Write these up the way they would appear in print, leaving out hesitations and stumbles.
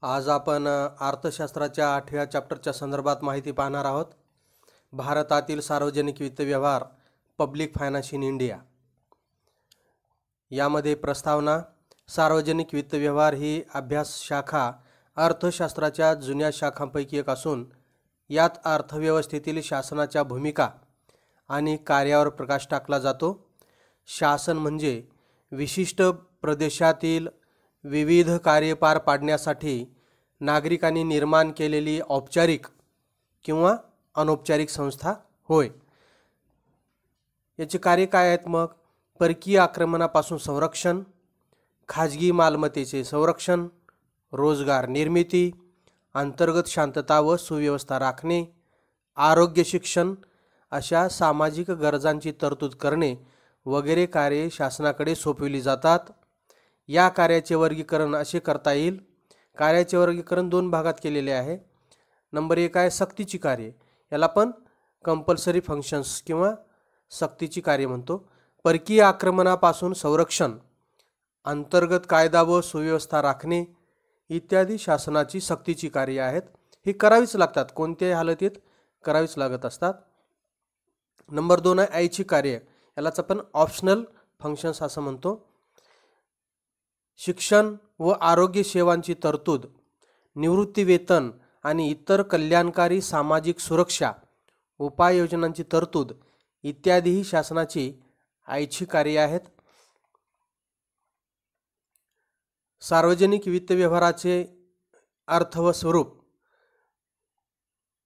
आज आपण अर्थशास्त्राच्या 8व्या चॅप्टरच्या संदर्भात माहिती पाहणार आहोत. भारतातील सार्वजनिक वित्त व्यवहार, पब्लिक फायनान्स इन इंडिया. यामध्ये प्रस्तावना. सार्वजनिक वित्त व्यवहार ही अभ्यास शाखा अर्थशास्त्राच्या जुन्या शाखांपैकी एक असून यात अर्थव्यवस्थेतील शासनाच्या भूमिका आणि कार्यावर प्रकाश टाकला जातो. शासन म्हणजे विशिष्ट प्रदेशातील विविध कार्ये पार पाडण्यासाठी नागरिकांनी निर्माण केलेली औपचारिक किंवा अनौपचारिक संस्था होय. याचे कार्य काय आहेत मग? परकीय आक्रमणापासून संरक्षण, खाजगी मालमत्तेचे संरक्षण, रोजगार निर्मिती, अंतर्गत शांतता व सुव्यवस्था राखणे, आरोग्य, शिक्षण अशा सामाजिक गरजांची तरतूद करणे वगैरे कार्ये शासनाकडे सोपविली जातात. या कार्याचे वर्गीकरण असे करता येईल. कार्याचे वर्गीकरण 2 भागात केलेले आहे. नंबर 1 आहे सक्तीची कार्ये. याला आपण कंपल्सरी फंक्शन्स किंवा सक्तीची कार्य म्हणतो. परकीय आक्रमणापासून संरक्षण, अंतर्गत कायदा व सुव्यवस्था राखणे इत्यादी शासनाची सक्तीची कार्ये आहेत. ही करावीच लागतात, कोणत्याही हालतीत करावीच लागत असतात. नंबर 2 आहे ऐच्छिक कार्य. यालाच आपण ऑप्शनल फंक्शन्स असं म्हणतो. शिक्षण व आरोग्य सेवांची तरतूद, निवृत्ती वेतन आणि इतर कल्याणकारी सामाजिक सुरक्षा उपाययोजनांची तरतूद इत्यादी ही शासनाची ऐच्छिक कार्ये आहेत. सार्वजनिक वित्त व्यवहाराचे अर्थ व स्वरूप.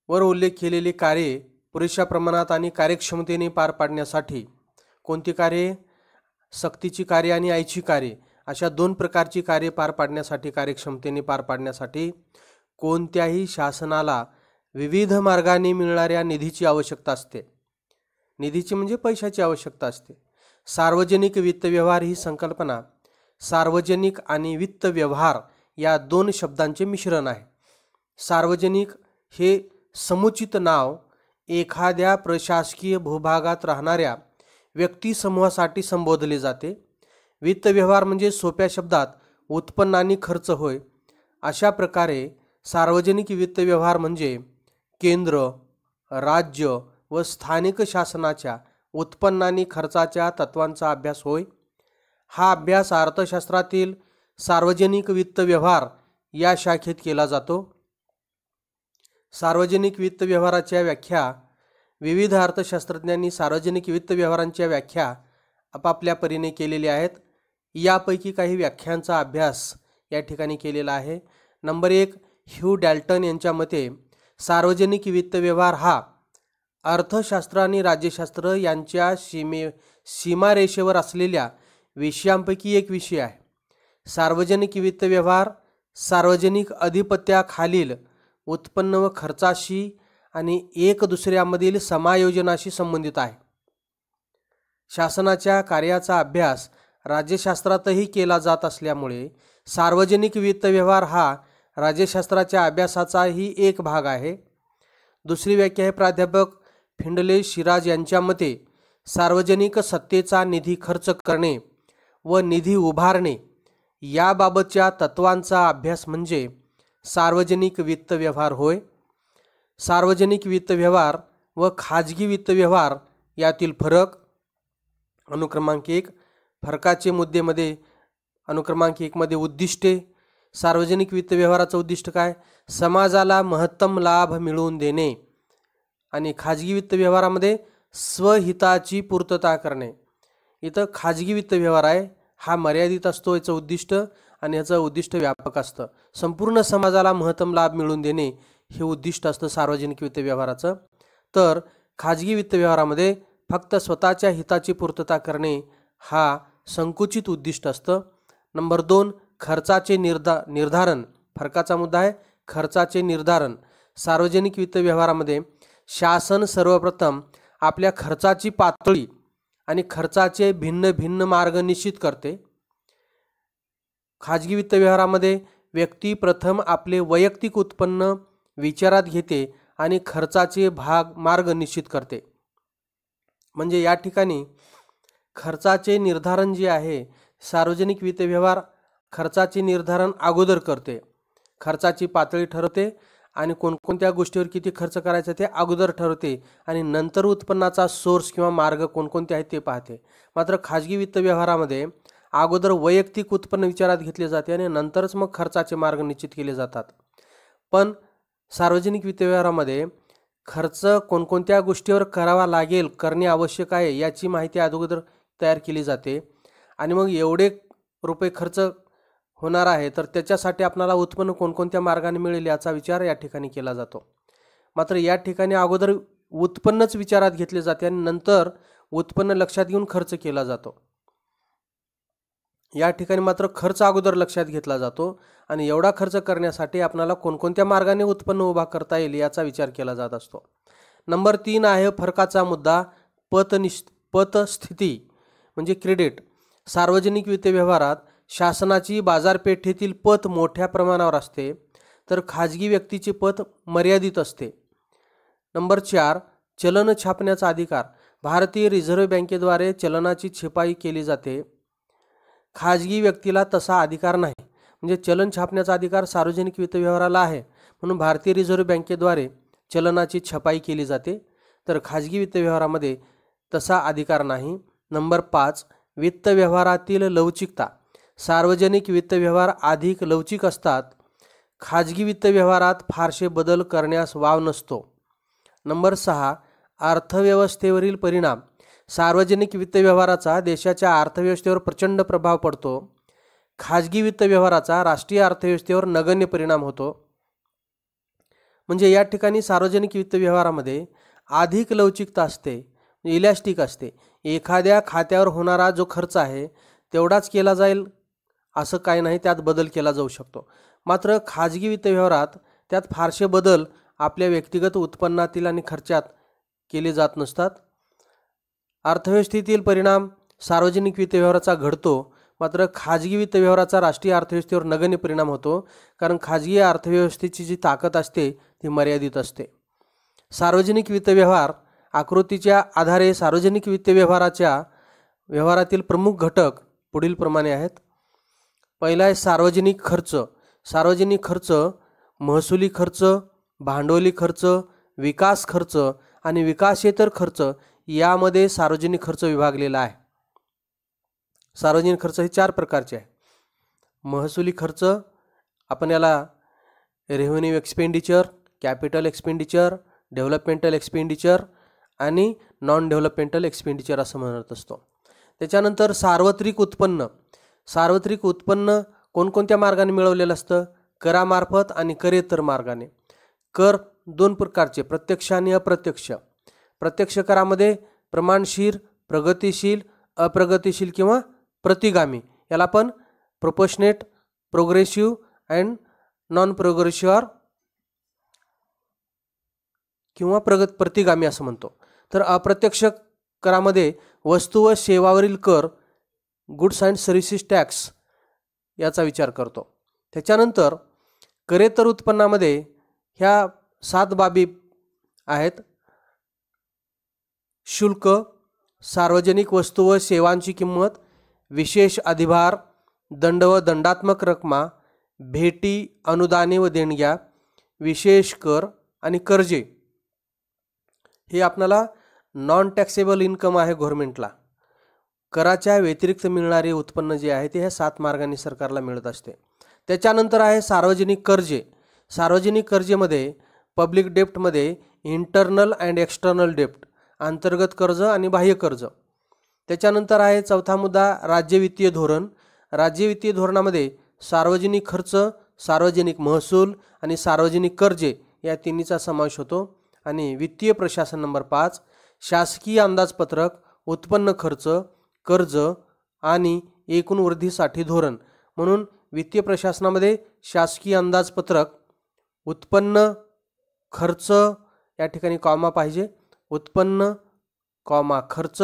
वर उल्लेख केलेली कार्ये पुरेशा प्रमाणात आणि कार्यक्षमतेने पार पाडण्यासाठी कोणती कार्ये? सक्तीची कार्ये आणि ऐच्छिक कार्ये अशा 2 प्रकारची कार्ये पार पाडण्यासाठी, कार्यक्षमतेने पार पाडण्यासाठी कोणत्याही शासनाला विविध मार्गाने मिळणाऱ्या निधीची आवश्यकता असते. निधीची म्हणजे पैशाची आवश्यकता असते. सार्वजनिक वित्त व्यवहार ही संकल्पना सार्वजनिक आणि वित्त व्यवहार या 2 शब्दांचे मिश्रण आहे. सार्वजनिक हे समुचित नाव एखाद्या प्रशासकीय भूभागात राहणाऱ्या व्यक्ती समूहासाठी संबोधले जाते. वित्त व्यवहार म्हणजे सोप्या शब्दात उत्पन्न आणि खर्च होय. अशा प्रकारे सार्वजनिक वित्त व्यवहार म्हणजे केंद्र, राज्य व स्थानिक शासनाच्या उत्पन्न आणि खर्चाच्या तत्वांचा अभ्यास होय. हा अभ्यास अर्थशास्त्रातील सार्वजनिक वित्त व्यवहार या शाखेत केला जातो. सार्वजनिक वित्त व्यवहाराच्या व्याख्या. विविध अर्थशास्त्रज्ञांनी सार्वजनिक वित्त व्यवहारांच्या व्याख्या आपापल्या परीने केलेल्या आहेत. यापैकी काही व्याख्यांचा अभ्यास या ठिकाणी केलेला आहे. नंबर 1 ह्यू डॅल्टन यांच्या मते सार्वजनिक वित्त व्यवहार हा अर्थशास्त्र आणि राज्यशास्त्र यांच्या सीमारेषेवर असलेल्या विषयांपैकी एक विषय आहे. सार्वजनिक वित्त व्यवहार सार्वजनिक अधिपत्याखालील उत्पन्न व खर्चाशी आणि एक दुसऱ्यामधील समायोजनाशी संबंधित आहे. शासनाच्या कार्याचा अभ्यास राज्यशास्त्रातही केला जात असल्यामुळे सार्वजनिक वित्त व्यवहार हा राज्यशास्त्राच्या अभ्यासाचाही एक भाग आहे. दुसरी व्याख्या आहे प्राध्यापक फिंडले शिराज यांच्या मते सार्वजनिक सत्तेचा निधी खर्च करणे व निधी उभारणे याबाबतच्या तत्वांचा अभ्यास म्हणजे सार्वजनिक वित्त व्यवहार होय. सार्वजनिक वित्त व्यवहार व खाजगी वित्त व्यवहार यातील फरक. अनुक्रमांक 1 फरकाचे मुद्देमध्ये अनुक्रमांक 1 मध्ये उद्दिष्टे. सार्वजनिक वित्त व्यवहाराचं उद्दिष्ट काय? समाजाला महत्तम लाभ मिळवून देणे. आणि खाजगी वित्त व्यवहारामध्ये स्वहिताची पूर्तता करणे. इथं खाजगी वित्त व्यवहार आहे हा मर्यादित असतो याचं उद्दिष्ट, आणि याचं उद्दिष्ट व्यापक असतं. संपूर्ण समाजाला महत्तम लाभ मिळवून देणे हे उद्दिष्ट असतं सार्वजनिक वित्त व्यवहाराचं. तर खाजगी वित्त व्यवहारामध्ये फक्त स्वतःच्या हिताची पूर्तता करणे हा संकुचित उद्दिष्ट असतं. नंबर 2 खर्चाचे निर्धारण. फरकाचा मुद्दा आहे खर्चाचे निर्धारण. सार्वजनिक वित्त व्यवहारामध्ये शासन सर्वप्रथम आपल्या खर्चाची पातळी आणि खर्चाचे भिन्न भिन्न मार्ग निश्चित करते. खाजगी वित्त व्यवहारामध्ये व्यक्ती प्रथम आपले वैयक्तिक उत्पन्न विचारात घेते आणि खर्चाचे मार्ग निश्चित करते. म्हणजे या ठिकाणी खर्चाचे निर्धारण जे आहे सार्वजनिक वित्त व्यवहार खर्चाचे निर्धारण अगोदर करते. खर्चाची पातळी ठरवते आणि कोणकोणत्या गोष्टीवर किती खर्च करायचा ते अगोदर ठरवते आणि नंतर उत्पन्नाचा सोर्स किंवा मार्ग कोणकोणते आहेत ते पाहते. मात्र खाजगी वित्त व्यवहारामध्ये अगोदर वैयक्तिक उत्पन्न विचारात घेतले जाते आणि नंतरच मग खर्चाचे मार्ग निश्चित केले जातात. पण सार्वजनिक वित्त व्यवहारामध्ये खर्च कोणकोणत्या गोष्टीवर करावा लागेल, करणे आवश्यक आहे याची माहिती अगोदर तयार केली जाते आणि मग एवढे रुपये खर्च होणार आहे तर त्याच्यासाठी आपल्याला उत्पन्न कोणकोणत्या मार्गाने मिळेल याचा विचार या ठिकाणी केला जातो. मात्र या ठिकाणी अगोदर उत्पन्नच विचारात घेतले जाते आणि नंतर उत्पन्न लक्षात घेऊन खर्च केला जातो. या ठिकाणी मात्र खर्च अगोदर लक्षात घेतला जातो आणि एवढा खर्च करण्यासाठी आपल्याला कोणकोणत्या मार्गाने उत्पन्न उभा करता येईल याचा विचार केला जात असतो. नंबर 3 आहे फरकाचा मुद्दा, पतस्थिती म्हणजे क्रेडिट. सार्वजनिक वित्त व्यवहारात शासनाची बाजारपेठेतील पत मोठ्या प्रमाणावर असते तर खाजगी व्यक्तीचे पत मर्यादित असते. नंबर 4 चलन छापण्याचा अधिकार. भारतीय रिझर्व्ह बँकेद्वारे चलनाची छपाई केली जाते. खाजगी व्यक्तीला तसा अधिकार नाही. म्हणजे चलन छापण्याचा अधिकार सार्वजनिक वित्त व्यवहाराला आहे म्हणून भारतीय रिझर्व्ह बँकेद्वारे चलनाची छपाई केली जाते तर खाजगी वित्त व्यवहारामध्ये तसा अधिकार नाही. नंबर 5 वित्त व्यवहारातील लवचिकता. सार्वजनिक वित्त व्यवहार अधिक लवचिक असतात. खाजगी वित्त व्यवहारात फारसे बदल करण्यास वाव नसतो. नंबर 6 अर्थव्यवस्थेवरील परिणाम. सार्वजनिक वित्त व्यवहाराचा देशाच्या अर्थव्यवस्थेवर प्रचंड प्रभाव पडतो. खाजगी वित्त व्यवहाराचा राष्ट्रीय अर्थव्यवस्थेवर नगण्य परिणाम होतो. म्हणजे या ठिकाणी सार्वजनिक वित्त व्यवहारामध्ये अधिक लवचिकता असते, इलॅस्टिक असते. एखाद्या खात्यावर होणारा जो खर्च आहे तेवढाच केला जाईल असं काही नाही, त्यात बदल केला जाऊ शकतो. मात्र खाजगी वित्त व्यवहारात त्यात फारसे बदल आपल्या व्यक्तिगत उत्पन्नातील आणि खर्चात केले जात नसतात. अर्थव्यवस्थेतील परिणाम सार्वजनिक वित्त व्यवहाराचा घडतो मात्र खाजगी वित्त व्यवहाराचा राष्ट्रीय अर्थव्यवस्थेवर नगण्य परिणाम होतो कारण खाजगी अर्थव्यवस्थेची जी ताकद असते ती मर्यादित असते. सार्वजनिक वित्त व्यवहार आकृतीच्या आधारे सार्वजनिक वित्त व्यवहारातील प्रमुख घटक पुढील प्रमाणे आहेत. पहिला आहे सार्वजनिक खर्च. सार्वजनिक खर्च महसुली खर्च, भांडवली खर्च, विकास खर्च आणि विकासेतर खर्च यामध्ये सार्वजनिक खर्च विभागलेला आहे. सार्वजनिक खर्च हे 4 प्रकारचे आहे. महसुली खर्च आपण याला revenue expenditure, capital expenditure, developmental expenditure आणि नॉन डेव्हलपमेंटल एक्सपेंडिचर असं म्हणत असतो. त्याच्यानंतर सार्वत्रिक उत्पन्न. सार्वत्रिक उत्पन्न कोणकोणत्या मार्गाने मिळवलेलं असतं? करामार्फत आणि करेतर मार्गाने. कर 2 प्रकारचे, प्रत्यक्ष आणि अप्रत्यक्ष. प्रत्यक्ष करामध्ये प्रमाणशीर, प्रगतिशील, अप्रगतिशील किंवा प्रतिगामी, याला आपण proportionate, progressive and non progressive किंवा प्रतिगामी असं म्हणतो. तर अप्रत्यक्ष करामध्ये वस्तू व सेवावरील कर, गुड्स अँड सर्व्हिसेस टॅक्स याचा विचार करतो. त्याच्यानंतर करेतर उत्पन्नामध्ये ह्या 7 बाबी आहेत. शुल्क, सार्वजनिक वस्तू व सेवांची किंमत, विशेष अधिभार, दंड व दंडात्मक रकमा, भेटी, अनुदाने व देणग्या, विशेष कर आणि कर्जे. हे आपल्याला नॉन टॅक्सेबल इन्कम आहे गव्हर्नमेंटला. कराच्या व्यतिरिक्त मिळणारे उत्पन्न जे आहे ते ह्या 7 मार्गांनी सरकारला मिळत असते. त्याच्यानंतर आहे सार्वजनिक कर्जे. सार्वजनिक कर्जेमध्ये पब्लिक डेप्टमध्ये इंटरनल अँड एक्सटर्नल डेप्ट, अंतर्गत कर्ज आणि बाह्य कर्ज. त्याच्यानंतर आहे 4था मुद्दा राज्य वित्तीय धोरण. राज्य वित्तीय धोरणामध्ये सार्वजनिक खर्च, सार्वजनिक महसूल आणि सार्वजनिक कर्जे या तिन्हीचा समावेश होतो. आणि वित्तीय प्रशासन नंबर 5 शासकीय अंदाजपत्रक, उत्पन्न खर्च, कर्ज आणि एकूण वृद्धीसाठी धोरण. म्हणून वित्तीय प्रशासनामध्ये शासकीय अंदाजपत्रक, उत्पन्न, खर्च या ठिकाणी कॉमा पाहिजे, उत्पन्न, खर्च,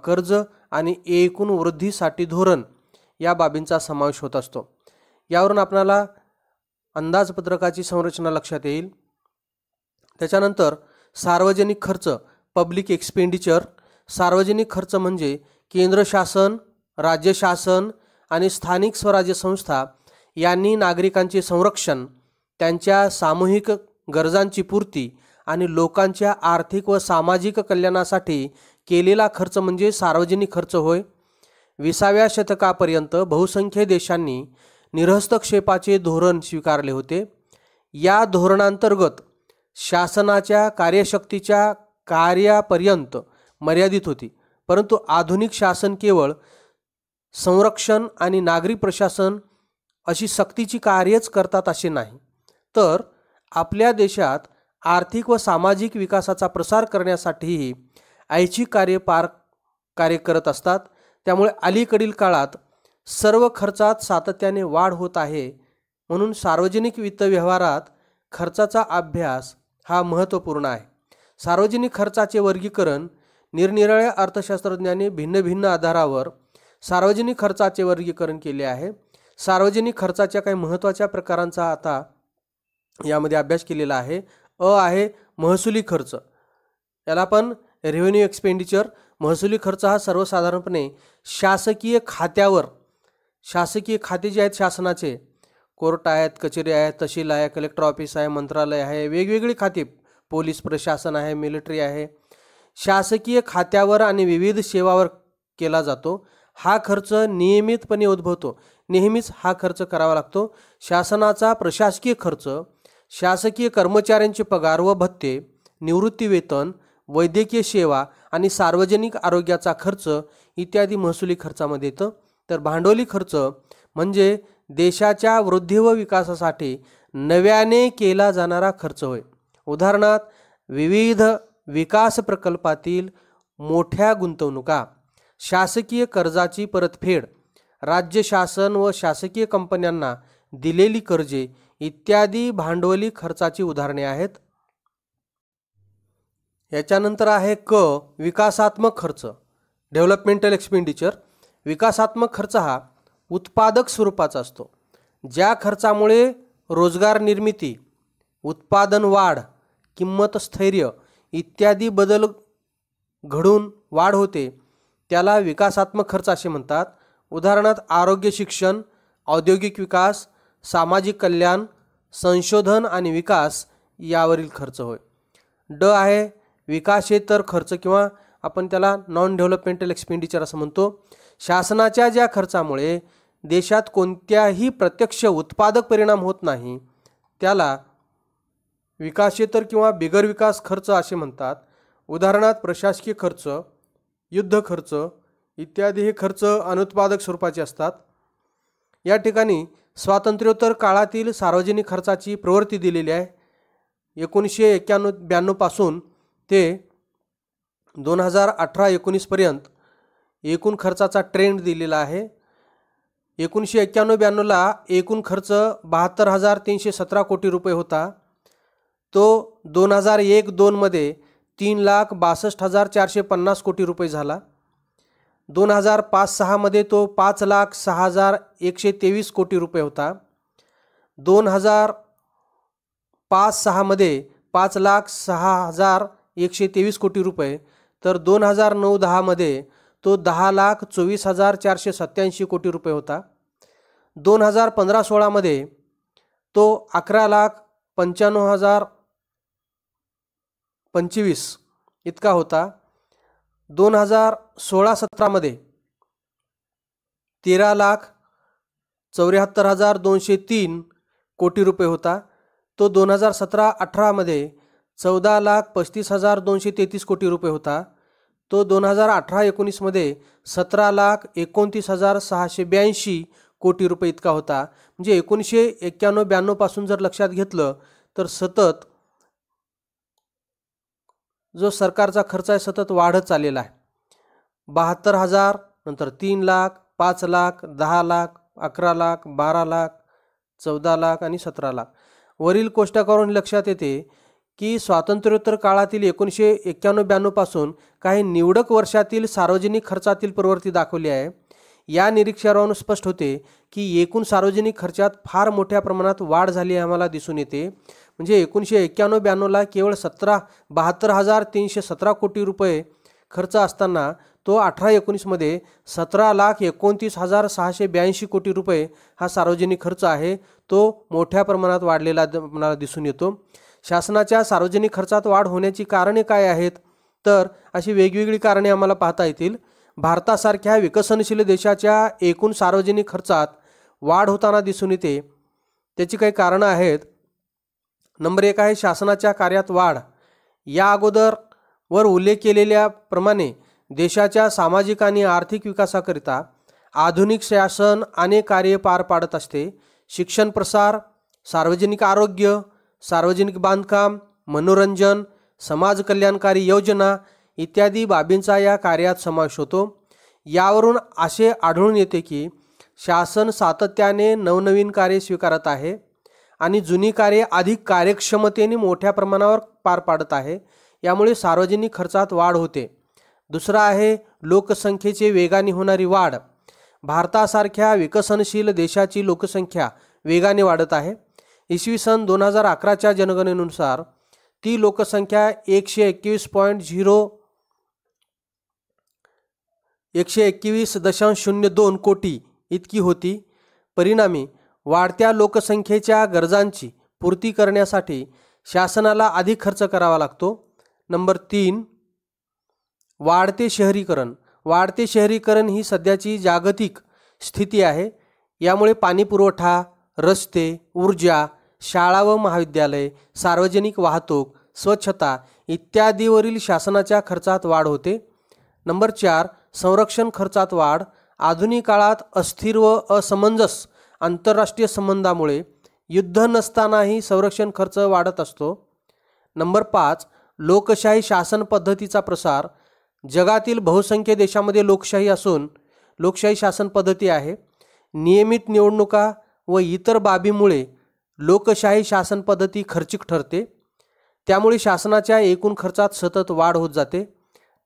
कर्ज आणि एकूण वृद्धीसाठी धोरण या बाबींचा समावेश होत असतो. यावरून आपल्याला अंदाजपत्रकाची संरचना लक्षात येईल. त्याच्यानंतर सार्वजनिक खर्च, पब्लिक एक्सपेंडिचर. सार्वजनिक खर्च म्हणजे केंद्र शासन, राज्य शासन आणि स्थानिक स्वराज्य संस्था यांनी नागरिकांचे संरक्षण, त्यांच्या सामूहिक गरजांची पूर्ती आणि लोकांच्या आर्थिक व सामाजिक कल्याणासाठी केलेला खर्च म्हणजे सार्वजनिक खर्च होय. 20व्या शतकापर्यंत बहुसंख्य देशांनी निरहस्तक्षेपाचे धोरण स्वीकारले होते. या धोरणांतर्गत शासनाच्या कार्यशक्तीच्या कार्यापर्यंत मर्यादित होती, परंतु आधुनिक शासन केवळ संरक्षण आणि नागरी प्रशासन अशी सक्तीची कार्यच करतात असे नाही, तर आपल्या देशात आर्थिक व सामाजिक विकासाचा प्रसार करण्यासाठीही ऐच्छिक कार्य करत असतात. त्यामुळे अलीकडील काळात सर्व खर्चात सातत्याने वाढ होत आहे. म्हणून सार्वजनिक वित्त व्यवहारात खर्चाचा अभ्यास हा महत्त्वपूर्ण आहे. सार्वजनिक खर्चाचे वर्गीकरण निरनिराळ्या अर्थशास्त्रज्ञांनी भिन्न भिन्न आधारावर सार्वजनिक खर्चाचे वर्गीकरण केले आहे. सार्वजनिक खर्चाच्या काही महत्त्वाच्या प्रकारांचा आता यामध्ये अभ्यास केलेला आहे. आहे महसुली खर्च, याला आपण रेव्हेन्यू एक्सपेंडिचर. महसुली खर्च हा सर्वसाधारणपणे शासकीय खात्यावर, शासकीय खाते जे आहेत शासनाचे, कोर्ट आहेत, कचेरी आहेत, तहसील आहे, कलेक्टर ऑफिस आहे, मंत्रालय आहे, वेगवेगळी खाते, पोलीस प्रशासन आहे, मिलिटरी आहे, शासकीय खात्यावर आणि विविध सेवावर केला जातो. हा खर्च नियमितपणे उद्भवतो, नेहमीच हा खर्च करावा लागतो. शासनाचा प्रशासकीय खर्च, शासकीय कर्मचाऱ्यांचे पगार व भत्ते, निवृत्ती वेतन, वैद्यकीय सेवा आणि सार्वजनिक आरोग्याचा खर्च इत्यादी महसुली खर्चामध्ये येतं. तर भांडवली खर्च म्हणजे देशाच्या वृद्धी व विकासासाठी नव्याने केला जाणारा खर्च होय. उदाहरणार्थ विविध विकास प्रकल्पातील मोठ्या गुंतवणुका, शासकीय कर्जाची परतफेड, राज्य शासन व शासकीय कंपन्यांना दिलेली कर्जे इत्यादी भांडवली खर्चाची उदाहरणे आहेत. याच्यानंतर आहे विकासात्मक खर्च, डेव्हलपमेंटल एक्सपेंडिचर. विकासात्मक खर्च हा उत्पादक स्वरूपाचा असतो. ज्या खर्चामुळे रोजगार निर्मिती, उत्पादन वाढ, किंमत स्थैर्य इत्यादी बदल घडून वाढ होते, त्याला विकासात्मक खर्च असे म्हणतात. उदाहरणार्थ आरोग्य, शिक्षण, औद्योगिक विकास, सामाजिक कल्याण, संशोधन आणि विकास यावरील खर्च होय. आहे विकासेतर खर्च किंवा आपण त्याला नॉन डेव्हलपमेंटल एक्सपेंडिचर असं म्हणतो. शासनाच्या ज्या खर्चामुळे देशात कोणत्याही प्रत्यक्ष उत्पादक परिणाम होत नाही त्याला विकासेतर किंवा बिगर विकास खर्च असे म्हणतात. उदाहरणार्थ प्रशासकीय खर्च, युद्ध खर्च इत्यादी हे खर्च अनुत्पादक स्वरूपाचे असतात. या ठिकाणी स्वातंत्र्योत्तर काळातील सार्वजनिक खर्चाची प्रवृत्ती दिलेली आहे. 1991-92 पासून ते 2018-19 पर्यंत एकूण खर्चाचा ट्रेंड दिलेला आहे. 1991-92ला एकूण खर्च 72,317 कोटी रुपये होता. तो 2001-2 मध्ये 3,62,450 कोटी रुपये झाला. 2005-06 मध्ये तो 5,06,123 कोटी रुपये होता. 2005-06 मध्ये 5,06,123 कोटी रुपये, तर 2009-10 मध्ये तो 10,24,487 कोटी रुपये होता. 2015-16 मध्ये तो 11,95,025 इतका होता. 2016-17 मध्ये 13,74,203 कोटी रुपये होता. तो 2017-18 मध्ये 14,35,233 कोटी रुपये होता. तो 2018-19 मध्ये 17,29,682 कोटी रुपये इतका होता. म्हणजे 1991-92 पासून जर लक्षात घेतलं तर सतत जो सरकारचा खर्च आहे सतत वाढत चाललेला आहे. 72,000, नंतर 3 लाख, 5 लाख, 10 लाख, 11 लाख, 12 लाख, 14 लाख आणि 17 लाख. वरील कोष्टकावरून लक्षात येते की स्वातंत्र्योत्तर काळातील 1991-92 पासून काही निवडक वर्षातील सार्वजनिक खर्चातील प्रवृत्ती दाखवली आहे. या निरीक्षणावरून स्पष्ट होते की एकूण सार्वजनिक खर्चात फार मोठ्या प्रमाणात वाढ झाली आम्हाला दिसून येते. म्हणजे 1991-92ला केवळ 72,317 कोटी रुपये खर्च असताना तो 18-19मध्ये 17,29,682 कोटी रुपये हा सार्वजनिक खर्च आहे, तो मोठ्या प्रमाणात वाढलेला आपल्याला दिसून येतो. शासनाच्या सार्वजनिक खर्चात वाढ होण्याची कारणे काय आहेत? तर अशी वेगवेगळी कारणे आम्हाला पाहता येतील. भारतासारख्या विकसनशील देशाच्या एकूण सार्वजनिक खर्चात वाढ होताना दिसून येते. त्याची काही कारणं आहेत. नंबर 1 आहे शासनाच्या कार्यात वाढ. या अगोदर वर उल्लेख केलेल्याप्रमाणे देशाच्या सामाजिक आणि आर्थिक विकासाकरिता आधुनिक शासन अनेक कार्ये पार पाडत असते. शिक्षण प्रसार, सार्वजनिक आरोग्य, सार्वजनिक बांधकाम, मनोरंजन, समाज कल्याणकारी योजना इत्यादी बाबींचा या कार्यात समावेश होतो. यावरून असे आढळून येते की शासन सातत्याने नवनवीन कार्ये स्वीकारत आहे आणि जुनी कार्ये अधिक कार्यक्षमतेने मोठ्या प्रमाणावर पार पाडत आहे. यामुळे सार्वजनिक खर्चात वाढ होते. दुसरा आहे लोकसंख्येची वेगाने होणारी वाढ. भारतासारख्या विकसनशील देशाची लोकसंख्या वेगाने वाढत आहे. इसवी सन 2011च्या जनगणनेनुसार ती लोकसंख्या 121.02 कोटी इतकी होती. परिणामी वाढत्या लोकसंख्येच्या गरजांची पूर्ती करण्यासाठी शासनाला अधिक खर्च करावा लागतो. नंबर 3 वाढते शहरीकरण. वाढते शहरीकरण ही सध्याची जागतिक स्थिती आहे. यामुळे पाणी पुरवठा, रस्ते, ऊर्जा, शाळा व महाविद्यालय, सार्वजनिक वाहतूक, स्वच्छता इत्यादीवरील शासनाच्या खर्चात वाढ होते. नंबर 4 संरक्षण खर्चात वाढ. आधुनिक काळात अस्थिर व असमंजस आंतरराष्ट्रीय संबंधामुळे युद्ध नसतानाही संरक्षण खर्च वाढत असतो. नंबर 5 लोकशाही शासन पद्धतीचा प्रसार. जगातील बहुसंख्य देशामध्ये लोकशाही असून लोकशाही शासन पद्धती आहे. नियमित निवडणुका व इतर बाबींमुळे लोकशाही शासन पद्धती खर्चिक ठरते. त्यामुळे शासनाच्या एकूण खर्चात सतत वाढ होत जाते.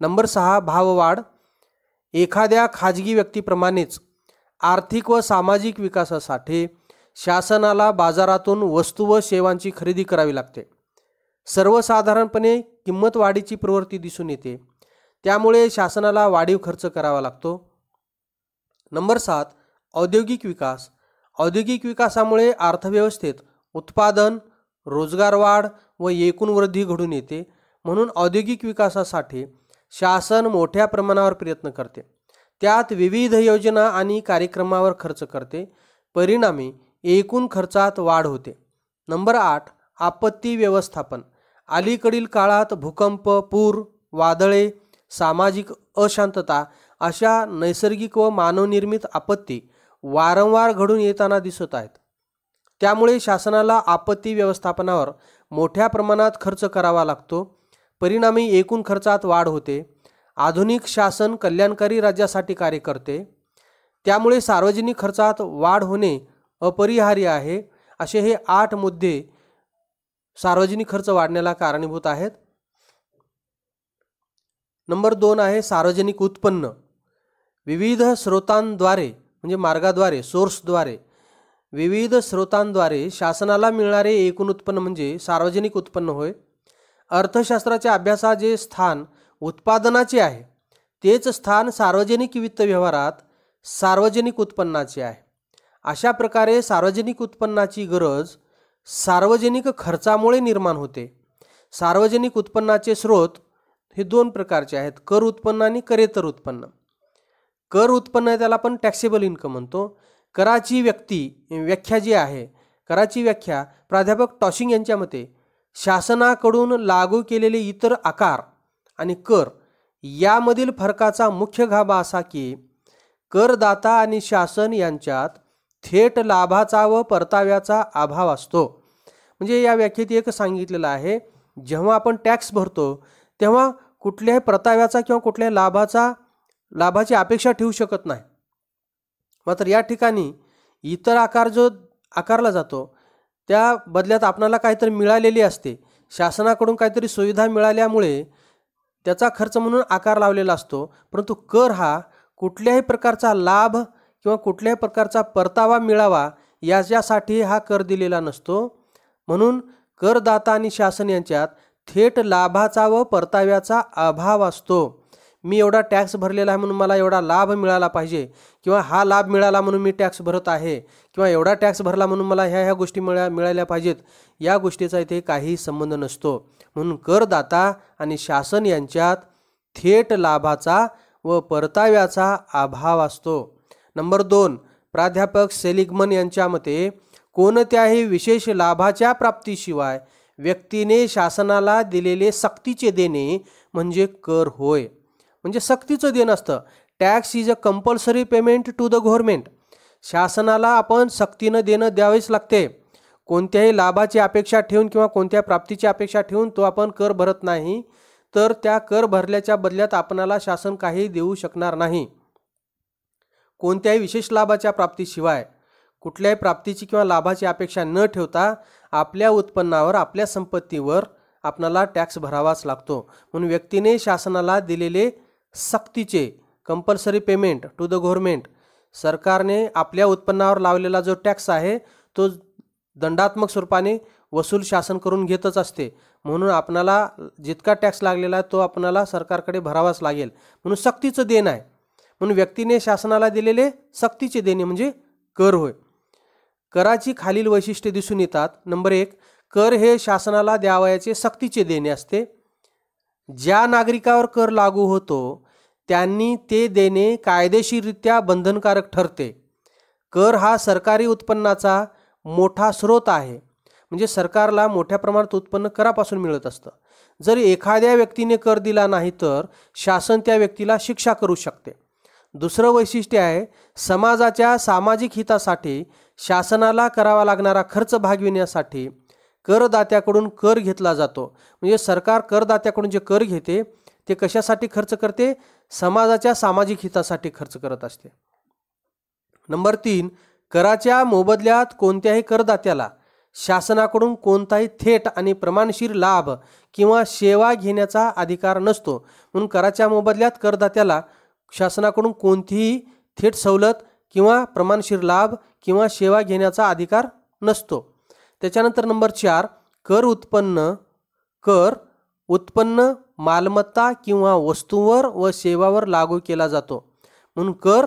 नंबर 6 भाववाढ. एखाद्या खाजगी व्यक्तीप्रमाणेच आर्थिक व सामाजिक विकासासाठी शासनाला बाजारातून वस्तू व सेवांची खरेदी करावी लागते. सर्वसाधारणपणे किंमत वाढीची प्रवृत्ती दिसून येते. त्यामुळे शासनाला वाढीव खर्च करावा लागतो. नंबर 7 औद्योगिक विकास. औद्योगिक विकासामुळे अर्थव्यवस्थेत उत्पादन, रोजगार वाढ व एकूण वृद्धी घडून येते. म्हणून औद्योगिक विकासासाठी शासन मोठ्या प्रमाणावर प्रयत्न करते. त्यात विविध योजना आणि कार्यक्रमावर खर्च करते. परिणामी एकूण खर्चात वाढ होते. नंबर 8 आपत्ती व्यवस्थापन. अलीकडील काळात भूकंप, पूर, वादळे, सामाजिक अशांतता अशा नैसर्गिक व मानवनिर्मित आपत्ती वारंवार घडून येताना दिसत आहेत. त्यामुळे शासनाला आपत्ती व्यवस्थापनावर मोठ्या प्रमाणात खर्च करावा लागतो. परिणामी एकूण खर्चात वाढ होते. आधुनिक शासन कल्याणकारी राज्यासाठी कार्य करते. त्यामुळे सार्वजनिक खर्चात वाढ होणे अपरिहार्य आहे. असे हे 8 मुद्दे सार्वजनिक खर्च वाढण्याला कारणीभूत आहेत. नंबर 2 आहे सार्वजनिक उत्पन्न. विविध स्रोतांद्वारे म्हणजे मार्गाद्वारे, सोर्सद्वारे, विविध स्रोतांद्वारे शासनाला मिळणारे एकूण उत्पन्न म्हणजे सार्वजनिक उत्पन्न होय. अर्थशास्त्राच्या अभ्यासात जे स्थान उत्पादनाचे आहे तेच स्थान सार्वजनिक वित्त व्यवहारात सार्वजनिक उत्पन्नाचे आहे. अशा प्रकारे सार्वजनिक उत्पन्नाची गरज सार्वजनिक खर्चामुळे निर्माण होते. सार्वजनिक उत्पन्नाचे स्रोत हे 2 प्रकारचे आहेत, कर उत्पन्न आणि करेतर उत्पन्न. कर उत्पन्न त्याला आपण टॅक्सेबल इन्कम म्हणतो. कराची व्याख्या जी आहे, कराची व्याख्या प्राध्यापक टॉशिंग यांच्या मते शासनाकडून लागू केलेले इतर आकार आणि कर यामधील फरकाचा मुख्य गाभा असा की करदाता आणि शासन यांच्यात थेट लाभाचा व परताव्याचा अभाव असतो. म्हणजे या व्याख्येत एक सांगितलेलं आहे, जेव्हा आपण टॅक्स भरतो तेव्हा कुठल्याही परताव्याचा किंवा कुठल्याही लाभाची अपेक्षा ठेवू शकत नाही. मात्र या ठिकाणी इतर आकार जो आकारला जातो त्या बदल्यात आपल्याला काहीतरी मिळालेली असते. शासनाकडून काहीतरी सुविधा मिळाल्यामुळे त्याचा खर्च म्हणून आकार लावलेला असतो. परंतु कर हा कुठल्याही प्रकारचा लाभ किंवा कुठल्याही प्रकारचा परतावा मिळावा याच्यासाठी हा कर दिलेला नसतो. म्हणून करदाता आणि शासन यांच्यात थेट लाभाचा व परताव्याचा अभाव असतो. मी एवढा टॅक्स भरलेला आहे म्हणून मला एवढा लाभ मिळाला पाहिजे, किंवा हा लाभ मिळाला म्हणून मी टॅक्स भरत आहे, किंवा एवढा टॅक्स भरला म्हणून मला ह्या गोष्टी मिळाल्या पाहिजेत, या गोष्टीचा इथे काही संबंध नसतो. म्हणून करदाता आणि शासन यांच्यात थेट लाभाचा व परताव्याचा अभाव असतो. नंबर 2, प्राध्यापक सेलिग्मन यांच्या मते कोणत्याही विशेष लाभाच्या प्राप्तीशिवाय व्यक्तीने शासनाला दिलेले सक्तीचे देणे म्हणजे कर होय. म्हणजे सक्तीचं देणं असतं. Tax is a compulsory payment to the government. शासनाला आपण सक्तीनं देणं द्यावेच लागते. कोणत्याही लाभाची अपेक्षा ठेवून किंवा कोणत्या प्राप्तीची अपेक्षा ठेवून तो आपण कर भरत नाही, तर त्या कर भरल्याच्या बदल्यात आपणाला शासन काही देऊ शकणार नाही. कोणत्याही विशेष लाभाच्या प्राप्तीशिवाय कुठल्याही प्राप्तीची किंवा लाभाची अपेक्षा न ठेवता आपल्या उत्पन्नावर, आपल्या संपत्तीवर आपणाला टॅक्स भरावाच लागतो. म्हणून व्यक्तीने शासनाला दिलेले सक्तीचे compulsory payment to the government, सरकारने आपल्या उत्पन्नावर लावलेला जो टॅक्स आहे तो दंडात्मक स्वरूपाने वसूल शासन करून घेतच असते. म्हणून आपणाला जितका टॅक्स लागलेला आहे तो आपणाला सरकारकडे भरावाच लागेल. म्हणून सक्तीचं देणं आहे. म्हणून व्यक्तीने शासनाला दिलेले सक्तीचे देणे म्हणजे कर होय. कराची खालील वैशिष्ट्ये दिसून येतात. नंबर 1, कर हे शासनाला द्यावयाचे सक्तीचे देणे असते. ज्या नागरिकावर कर लागू होतो त्यांनी ते देणे कायदेशीररित्या बंधनकारक ठरते. कर हा सरकारी उत्पन्नाचा मोठा स्रोत आहे. म्हणजे सरकारला मोठ्या प्रमाणात उत्पन्न करापासून मिळत असतं. जर एखाद्या व्यक्तीने कर दिला नाही तर शासन त्या व्यक्तीला शिक्षा करू शकते. दुसरं वैशिष्ट्य आहे, समाजाच्या सामाजिक हितासाठी शासनाला करावा लागणारा खर्च भागविण्यासाठी करदात्याकडून कर घेतला जातो. म्हणजे सरकार करदात्याकडून जे कर घेते ते कशासाठी खर्च करते? समाजाच्या सामाजिक हितासाठी खर्च करत असते. नंबर 3, कराच्या मोबदल्यात कोणत्याही करदात्याला शासनाकडून कोणताही थेट आणि प्रमाणशीर लाभ किंवा सेवा घेण्याचा अधिकार नसतो. म्हणून कराच्या मोबदल्यात करदात्याला शासनाकडून कोणतीही थेट सवलत किंवा प्रमाणशीर लाभ किंवा सेवा घेण्याचा अधिकार नसतो. त्याच्यानंतर नंबर 4, कर उत्पन्न मालमत्ता किंवा वस्तूंवर व सेवावर लागू केला जातो. म्हणून कर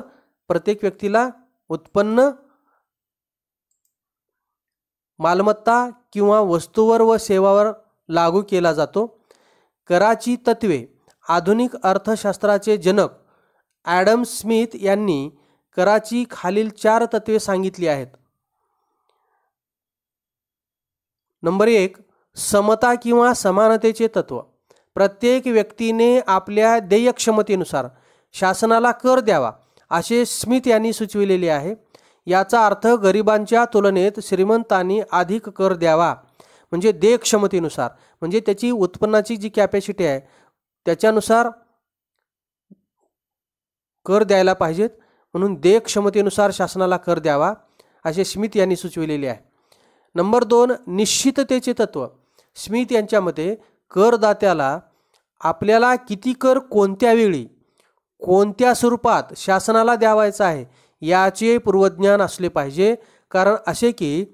प्रत्येक व्यक्तीला उत्पन्न, मालमत्ता किंवा वस्तूवर व सेवावर लागू केला जातो. कराची तत्वे आधुनिक अर्थशास्त्राचे जनक ॲडम स्मिथ यांनी कराची खालील 4 तत्वे सांगितली आहेत. नंबर 1, समता किंवा समानतेचे तत्व. प्रत्येक व्यक्तीने आपल्या देयक्षमतेनुसार शासनाला कर द्यावा असे स्मिथ यांनी सुचविलेले आहे. याचा अर्थ गरिबांच्या तुलनेत श्रीमंतांनी अधिक कर द्यावा. म्हणजे देयक्षमतेनुसार, म्हणजे त्याची उत्पन्नाची जी कॅपॅसिटी आहे त्याच्यानुसार कर द्यायला पाहिजेत. म्हणून देयक्षमतेनुसार शासनाला कर द्यावा असे स्मिथ यांनी सुचविलेले आहे. नंबर 2, निश्चिततेचे तत्व. स्मिथ यांच्या मते करदात्याला आपल्याला किती कर कोणत्या वेळी कोणत्या स्वरूपात शासनाला द्यावायचा आहे याचे पूर्वज्ञान असले पाहिजे. कारण असे की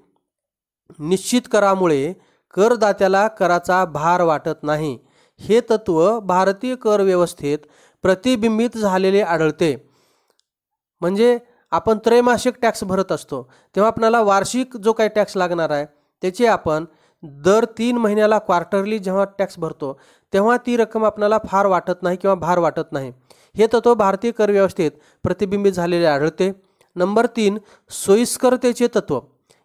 निश्चित करामुळे करदात्याला कराचा भार वाटत नाही. हे तत्व भारतीय कर व्यवस्थेत प्रतिबिंबित झालेले आढळते. म्हणजे आपण त्रैमासिक टॅक्स भरत असतो तेव्हा आपल्याला वार्षिक जो काही टॅक्स लागणार आहे त्याचे आपण दर 3 महिन्याला क्वार्टरली जेव्हा टॅक्स भरतो तेव्हा ती रक्कम आपल्याला फार वाटत नाही किंवा भार वाटत नाही. हे तत्व भारतीय कर व्यवस्थेत प्रतिबिंबित झालेले आढळते. नंबर 3, सोयीस्करतेचे तत्व.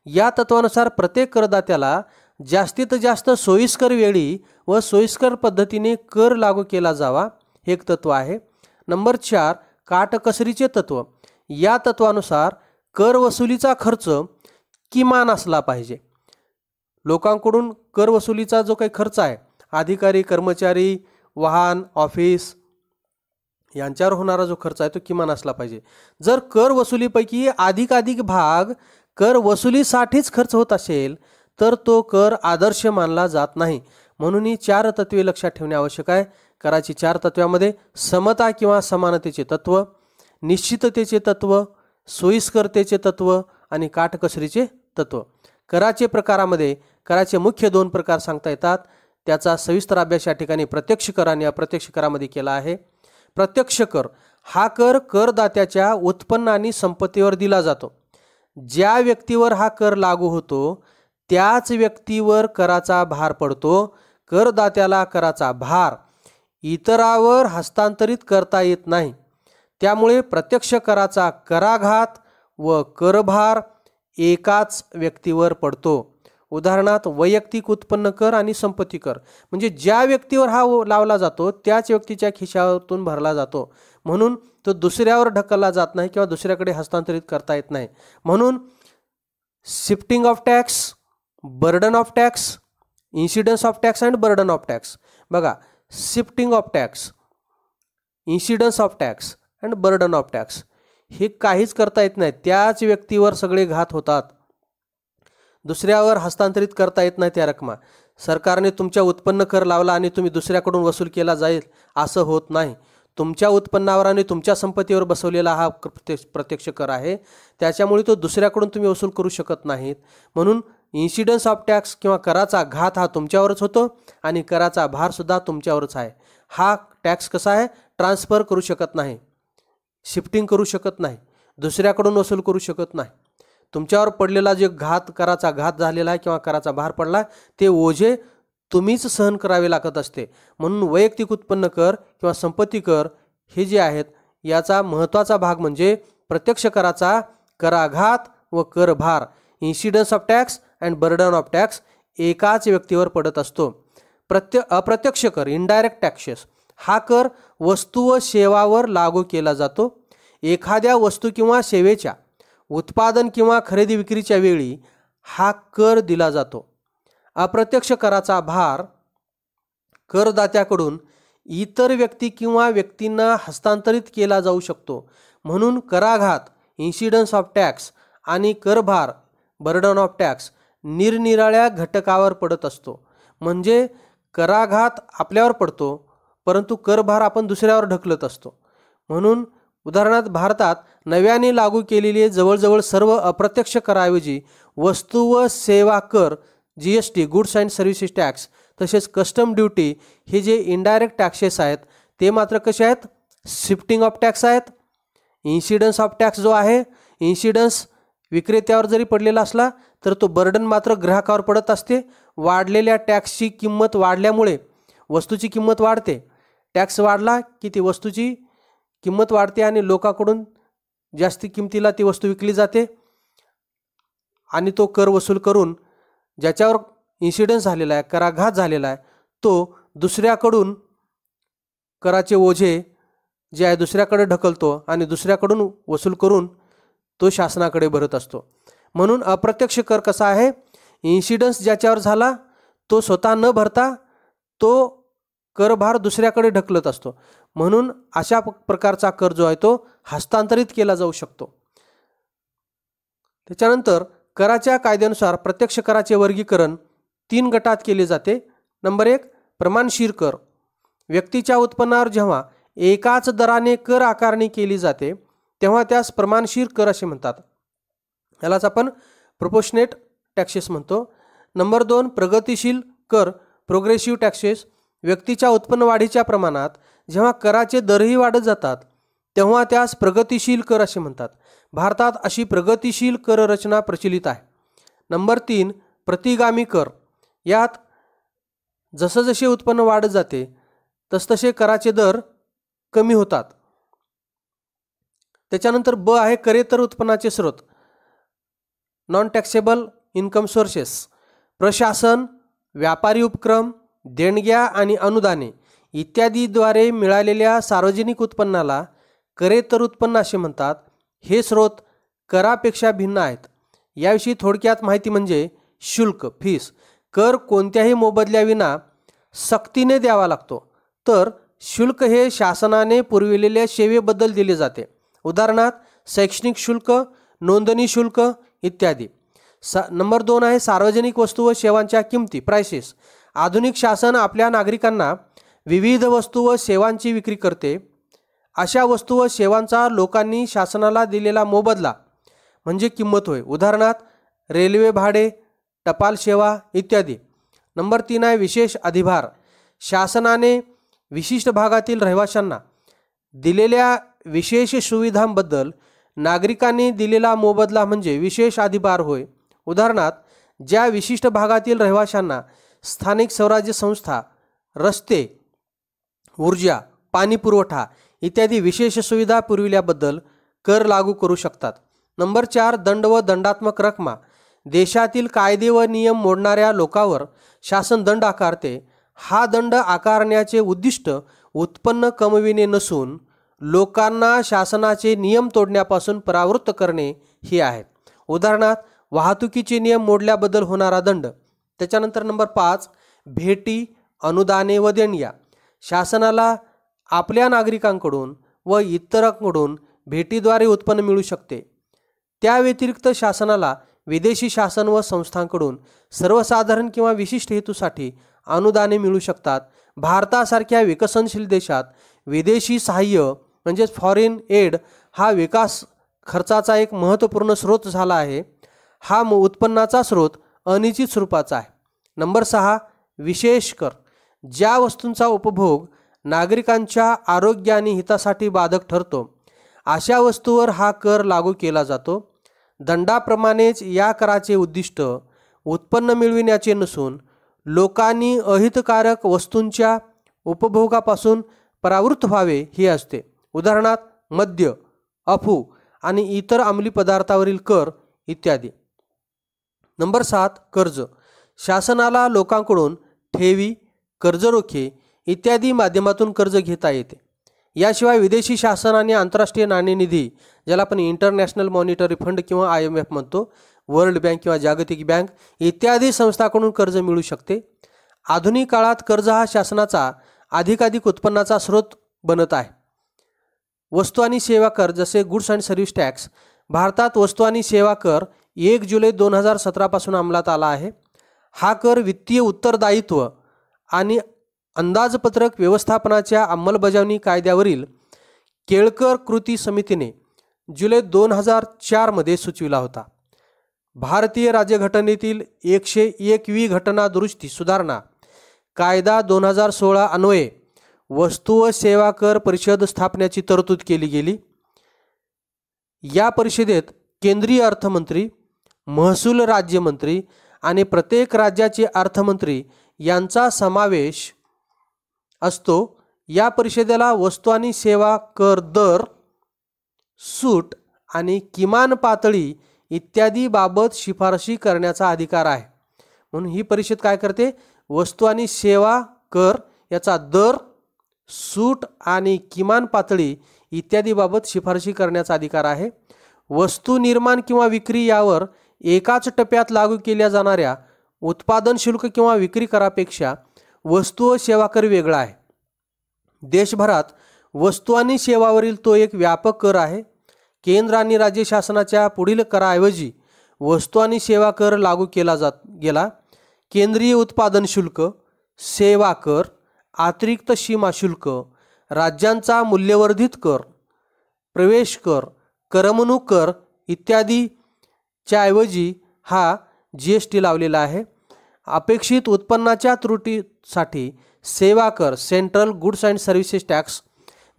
या तत्वानुसार प्रत्येक करदात्याला जास्तीत जास्त सोयीस्कर वेळी व सोयीस्कर पद्धतीने कर लागू केला जावा, हे एक तत्व आहे. नंबर 4, काटकसरीचे तत्व. या तत्वानुसार कर वसुलीचा खर्च किमान असला पाहिजे. लोकांकडून कर वसुलीचा जो काही खर्च आहे, अधिकारी, कर्मचारी, वाहन, ऑफिस यांच्यावर होणारा जो खर्च आहे तो किमान असला पाहिजे. जर कर वसुलीपैकी अधिकाधिक भाग कर वसुलीसाठीच खर्च होत असेल तर तो कर आदर्श मानला जात नाही. म्हणून ही 4 तत्वे लक्षात ठेवणे आवश्यक आहे. कराची 4 तत्वामध्ये समता किंवा समानतेचे तत्व, निश्चिततेचे तत्व, सोयीस्करतेचे तत्व आणि काटकसरीचे तत्व. कराचे प्रकारामध्ये कराचे मुख्य 2 प्रकार सांगता येतात. त्याचा सविस्तर अभ्यास या ठिकाणी प्रत्यक्ष कर आणि अप्रत्यक्ष करामध्ये केला आहे. प्रत्यक्ष कर हा कर करदात्याच्या उत्पन्न आणि संपत्तीवर दिला जातो. ज्या व्यक्तीवर हा कर लागू होतो त्याच व्यक्तीवर कराचा भार पडतो. करदात्याला कराचा भार इतरावर हस्तांतरित करता येत नाही. त्यामुळे प्रत्यक्ष कराचा कराघात व करभार एकाच व्यक्तीवर पडतो. उदाहरणार्थ वैयक्तिक उत्पन्न कर आणि संपत्ती कर, म्हणजे ज्या व्यक्तीवर हा लावला जातो त्याच व्यक्तीच्या खिशातून भरला जातो, म्हणून तो दुसऱ्यावर ढकलला जात नाही किंवा दुसऱ्याकडे हस्तांतरित करता येत नाही. म्हणून shifting of tax, burden of tax, incidence of tax and burden of tax. बघा, shifting of tax, incidence of tax and burden of tax हे काहीच करता येत नाही. त्याच व्यक्तीवर सगळे घात होतात, दुसऱ्यावर हस्तांतरित करता येत नाही. त्या रकमा सरकारने तुमच्या उत्पन्न कर लावला आणि तुम्ही दुसऱ्याकडून वसूल केला जाईल असं होत नाही. तुमच्या उत्पन्नावर आणि तुमच्या संपत्तीवर बसवलेला हा प्रत्यक्ष कर आहे, त्याच्यामुळे तो दुसऱ्याकडून तुम्ही वसूल करू शकत नाहीत. म्हणून इन्सिडन्स ऑफ टॅक्स किंवा कराचा घात हा तुमच्यावरच होतो आणि कराचा भारसुद्धा तुमच्यावरच आहे. हा टॅक्स कसा आहे, ट्रान्सफर करू शकत नाही, शिफ्टिंग करू शकत नाही, दुसऱ्याकडून वसूल करू शकत नाही. तुमच्यावर पडलेला जे कराचा घात झालेला आहे किंवा कराचा भार पडला ते ओझे तुम्हीच सहन करावे लागत असते. म्हणून वैयक्तिक उत्पन्न कर किंवा संपत्ती कर हे जे आहेत याचा महत्त्वाचा भाग म्हणजे प्रत्यक्ष कराचा कराघात व करभार, incidence of tax and burden of tax एकाच व्यक्तीवर पडत असतो. अप्रत्यक्ष कर, इनडायरेक्ट टॅक्सेस, हा कर वस्तू व सेवावर लागू केला जातो. एखाद्या वस्तू किंवा सेवेच्या उत्पादन किंवा खरेदी विक्रीच्या वेळी हा कर दिला जातो. अप्रत्यक्ष कराचा भार करदात्याकडून इतर व्यक्ती किंवा व्यक्तींना हस्तांतरित केला जाऊ शकतो. म्हणून कराघात, इन्सिडन्स ऑफ टॅक्स आणि करभार, बर्डन ऑफ टॅक्स निरनिराळ्या घटकावर पडत असतो. म्हणजे कराघात आपल्यावर पडतो परंतु करभार आपण दुसऱ्यावर ढकलत असतो. म्हणून उदाहरणार्थ भारतात नव्याने लागू केलेले जवळजवळ सर्व अप्रत्यक्ष कराऐवजी वस्तू व सेवा कर, GST, goods and services tax, तसेच कस्टम ड्युटी हे जे इनडायरेक्ट टॅक्सेस आहेत ते मात्र कसे आहेत, शिफ्टिंग ऑफ टॅक्स आहेत. इन्सिडन्स ऑफ टॅक्स जो आहे, इन्सिडन्स विक्रेत्यावर जरी पडलेला असला तर तो बर्डन मात्र ग्राहकावर पडत असते. वाढलेल्या टॅक्सची किंमत वाढल्यामुळे वस्तूची किंमत वाढते. टॅक्स वाढला की ती वस्तूची किंमत वाढते आणि लोकांकडून जास्ती किमतीला ती वस्तू विकली जाते आणि तो कर वसूल करून ज्याच्यावर इन्सिडन्स झालेला आहे, कराघात झालेला आहे, तो दुसऱ्याकडून कराचे ओझे जे आहे दुसऱ्याकडे ढकलतो आणि दुसऱ्याकडून वसूल करून तो शासनाकडे भरत असतो. म्हणून अप्रत्यक्ष कर कसा आहे, इन्सिडन्स ज्याच्यावर झाला तो स्वतः न भरता तो करभार दुसऱ्याकडे ढकलत असतो. म्हणून अशा प्रकारचा कर जो आहे तो हस्तांतरित केला जाऊ शकतो. त्याच्यानंतर कराच्या कायद्यानुसार प्रत्यक्ष कराचे वर्गीकरण 3 गटात केले जाते. नंबर 1, प्रमाणशीर कर. व्यक्तीच्या उत्पन्नावर जेव्हा एकाच दराने कर आकारणी केली जाते तेव्हा त्यास प्रमाणशीर कर असे म्हणतात. यालाच आपण प्रोपोर्शनेट टॅक्सेस म्हणतो. नंबर 2, प्रगतिशील कर, प्रोग्रेसिव्ह टॅक्सेस. व्यक्तीच्या उत्पन्न वाढीच्या प्रमाणात जेव्हा कराचे दरही वाढत जातात तेव्हा त्यास प्रगतिशील कर असे म्हणतात. भारतात अशी प्रगतिशील कर रचना प्रचलित आहे. नंबर 3, प्रतिगामी कर. यात जसजसे उत्पन्न वाढत जाते तसतसे कराचे दर कमी होतात. त्याच्यानंतर ब आहे करेतर उत्पन्नाचे स्रोत, नॉन टॅक्सेबल इन्कम सोर्सेस. प्रशासन, व्यापारी उपक्रम, देणग्या आणि अनुदाने इत्यादीद्वारे मिळालेल्या सार्वजनिक उत्पन्नाला करेतर उत्पन्न असे म्हणतात. हे स्रोत करापेक्षा भिन्न आहेत. याविषयी थोडक्यात माहिती म्हणजे शुल्क, फीस. कर कोणत्याही मोबदल्याविना सक्तीने द्यावा लागतो, तर शुल्क हे शासनाने पुरविलेल्या सेवेबद्दल दिले जाते. उदाहरणार्थ शैक्षणिक शुल्क, नोंदणी शुल्क इत्यादी. नंबर 2 आहे सार्वजनिक वस्तू व सेवांच्या किमती, प्राइसेस. आधुनिक शासन आपल्या नागरिकांना विविध वस्तू व सेवांची विक्री करते. अशा वस्तू व सेवांचा लोकांनी शासनाला दिलेला मोबदला म्हणजे किंमत होय. उदाहरणार्थ रेल्वे भाडे, टपाल सेवा इत्यादी. नंबर 3 आहे विशेष अधिभार. शासनाने विशिष्ट भागातील रहिवाशांना दिलेल्या विशेष सुविधांबद्दल नागरिकांनी दिलेला मोबदला म्हणजे विशेष अधिभार होय. उदाहरणार्थ, ज्या विशिष्ट भागातील रहिवाशांना स्थानिक स्वराज्य संस्था, रस्ते, ऊर्जा, पाणी पुरवठा इत्यादी विशेष सुविधा पुरविल्याबद्दल कर लागू करू शकतात. नंबर 4, दंड व दंडात्मक रकमा. देशातील कायदे व नियम मोडणाऱ्या लोकांवर शासन दंड आकारते. हा दंड आकारण्याचे उद्दिष्ट उत्पन्न कमविणे नसून लोकांना शासनाचे नियम तोडण्यापासून परावृत्त करणे हे आहे. उदाहरणार्थ, वाहतुकीचे नियम मोडल्याबद्दल होणारा दंड. त्याच्यानंतर नंबर 5, भेटी, अनुदाने व देणग्या. शासनाला आपल्या नागरिकांकडून व इतरांकडून भेटीद्वारे उत्पन्न मिळू शकते. त्या व्यतिरिक्त शासनाला विदेशी शासन व संस्थांकडून सर्वसाधारण किंवा विशिष्ट हेतूसाठी अनुदाने मिळू शकतात. भारतासारख्या विकसनशील देशात विदेशी सहाय्य म्हणजेच फॉरेन एड हा विकास खर्चाचा एक महत्त्वपूर्ण स्रोत झाला आहे. हा उत्पन्नाचा स्रोत अनिश्चित स्वरूपाचा आहे. नंबर 6, विशेष कर. ज्या वस्तूंचा उपभोग नागरिकांच्या आरोग्य आणि हितासाठी बाधक ठरतो अशा वस्तूवर हा कर लागू केला जातो. दंडाप्रमाणेच या कराचे उद्दिष्ट उत्पन्न मिळविण्याचे नसून लोकांनी अहितकारक वस्तूंच्या उपभोगापासून परावृत्त व्हावे हे असते. उदाहरणार्थ, मद्य, अफू आणि इतर अंमली पदार्थावरील कर इत्यादी. नंबर 7, कर्ज. शासनाला लोकांकडून ठेवी, कर्जरोखे इत्यादी माध्यमातून कर्ज घेता येते. याशिवाय विदेशी शासन आणि आंतरराष्ट्रीय नाणेनिधी, ज्याला आपण इंटरनॅशनल मॉनिटरी फंड किंवा IMF म्हणतो, वर्ल्ड बँक किंवा जागतिक बँक इत्यादी संस्थांकडून कर्ज मिळू शकते. आधुनिक काळात कर्ज हा शासनाचा अधिकाधिक उत्पन्नाचा स्रोत बनत आहे. वस्तू आणि सेवा कर जसे गुड्स अँड सर्व्हिस टॅक्स. भारतात वस्तू आणि सेवा कर 1 जुलै 2017 पासून अंमलात आला आहे. हा कर वित्तीय उत्तरदायित्व आणि अंदाजपत्रक व्यवस्थापनाच्या अंमलबजावणी कायद्यावरील केळकर कृती समितीने जुलै 2004 मध्ये सुचविला होता. भारतीय राज्यघटनेतील 101वी घटना दुरुस्ती सुधारणा कायदा 2016 अन्वये वस्तू व सेवा कर परिषद स्थापण्याची तरतूद केली गेली. या परिषदेत केंद्रीय अर्थमंत्री, महसूल राज्यमंत्री आणि प्रत्येक राज्याचे अर्थमंत्री यांचा समावेश असतो. या परिषदेला वस्तू आणि सेवा कर दर, सूट आणि किमान पातळी इत्यादी बाबत शिफारशी करण्याचा अधिकार आहे. म्हणून ही परिषद काय करते? वस्तू आणि सेवा कर याचा दर, सूट आणि किमान पातळी इत्यादी बाबत शिफारशी करण्याचा अधिकार आहे. वस्तू निर्माण किंवा विक्री यावर एकाच टप्प्यात लागू केल्या जाणाऱ्या उत्पादन शुल्क किंवा विक्री करापेक्षा वस्तू व सेवा कर वेगळा आहे. देशभरात वस्तू आणि सेवावरील तो एक व्यापक कर आहे. केंद्र आणि राज्य शासनाच्या पुढील कराऐवजी वस्तू आणि सेवा कर लागू केला गेला. केंद्रीय उत्पादन शुल्क, सेवा कर, अतिरिक्त सीमा शुल्क, राज्यांचा मूल्यवर्धित कर, प्रवेश कर, करमणूक कर इत्यादीच्या ऐवजी हा GST लावलेला आहे. अपेक्षित उत्पन्नाच्या त्रुटीसाठी सेवा कर, central goods and services tax.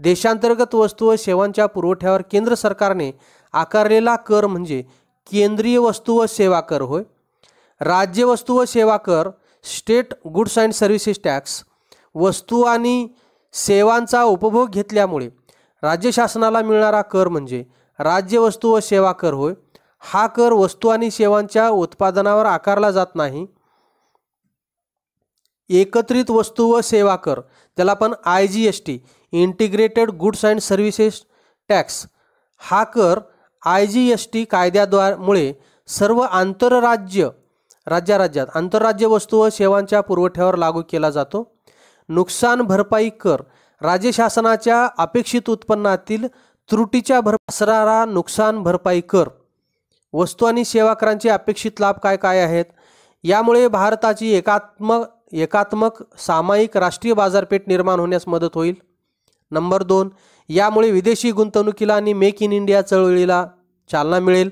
देशांतर्गत वस्तू व सेवांच्या पुरवठ्यावर केंद्र सरकारने आकारलेला कर म्हणजे केंद्रीय वस्तू व सेवा कर होय. राज्य वस्तू व सेवा कर, state goods and services tax. वस्तू आणि सेवांचा उपभोग घेतल्यामुळे राज्य शासनाला मिळणारा कर म्हणजे राज्य वस्तू व सेवा कर होय. हा कर वस्तू आणि सेवांच्या उत्पादनावर आकारला जात नाही. एकत्रित वस्तू व सेवा कर, त्याला आपण IGST, integrated goods and services tax. हा कर IGST कायद्यामुळे सर्व राज्यात आंतरराज्य वस्तू व सेवांच्या पुरवठ्यावर लागू केला जातो. नुकसान भरपाई कर, राज्य शासनाच्या अपेक्षित उत्पन्नातील त्रुटीच्या असणारा नुकसान भरपाई कर. वस्तू आणि सेवा करांचे अपेक्षित लाभ काय काय आहेत? यामुळे भारताची एकात्मक सामायिक राष्ट्रीय बाजारपेठ निर्माण होण्यास मदत होईल. नंबर 2, यामुळे विदेशी गुंतवणुकीला आणि मेक इन इंडिया चळवळीला चालना मिळेल.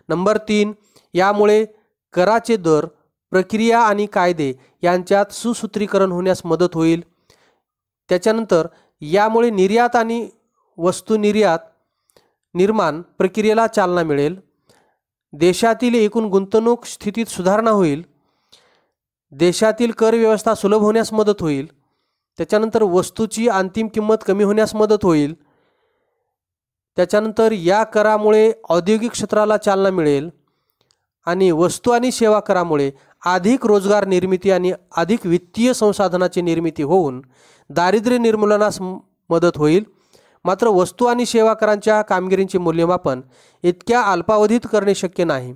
नंबर 3, यामुळे कराचे दर, प्रक्रिया आणि कायदे यांच्यात सुसूत्रीकरण होण्यास मदत होईल. त्याच्यानंतर यामुळे निर्यात आणि वस्तू निर्माण प्रक्रियेला चालना मिळेल, देशातील एकूण गुंतवणूक स्थितीत सुधारणा होईल, देशातील कर व्यवस्था सुलभ होण्यास मदत होईल, त्याच्यानंतर वस्तूची अंतिम किंमत कमी होण्यास मदत होईल, त्याच्यानंतर या करामुळे औद्योगिक क्षेत्राला चालना मिळेल आणि वस्तू आणि सेवा करामुळे अधिक रोजगार निर्मिती आणि अधिक वित्तीय संसाधनाची निर्मिती होऊन दारिद्र्य निर्मूलनास मदत होईल. मात्र वस्तू आणि सेवा करांच्या कामगिरीचे मूल्यमापन इतक्या अल्पावधीत करणे शक्य नाही.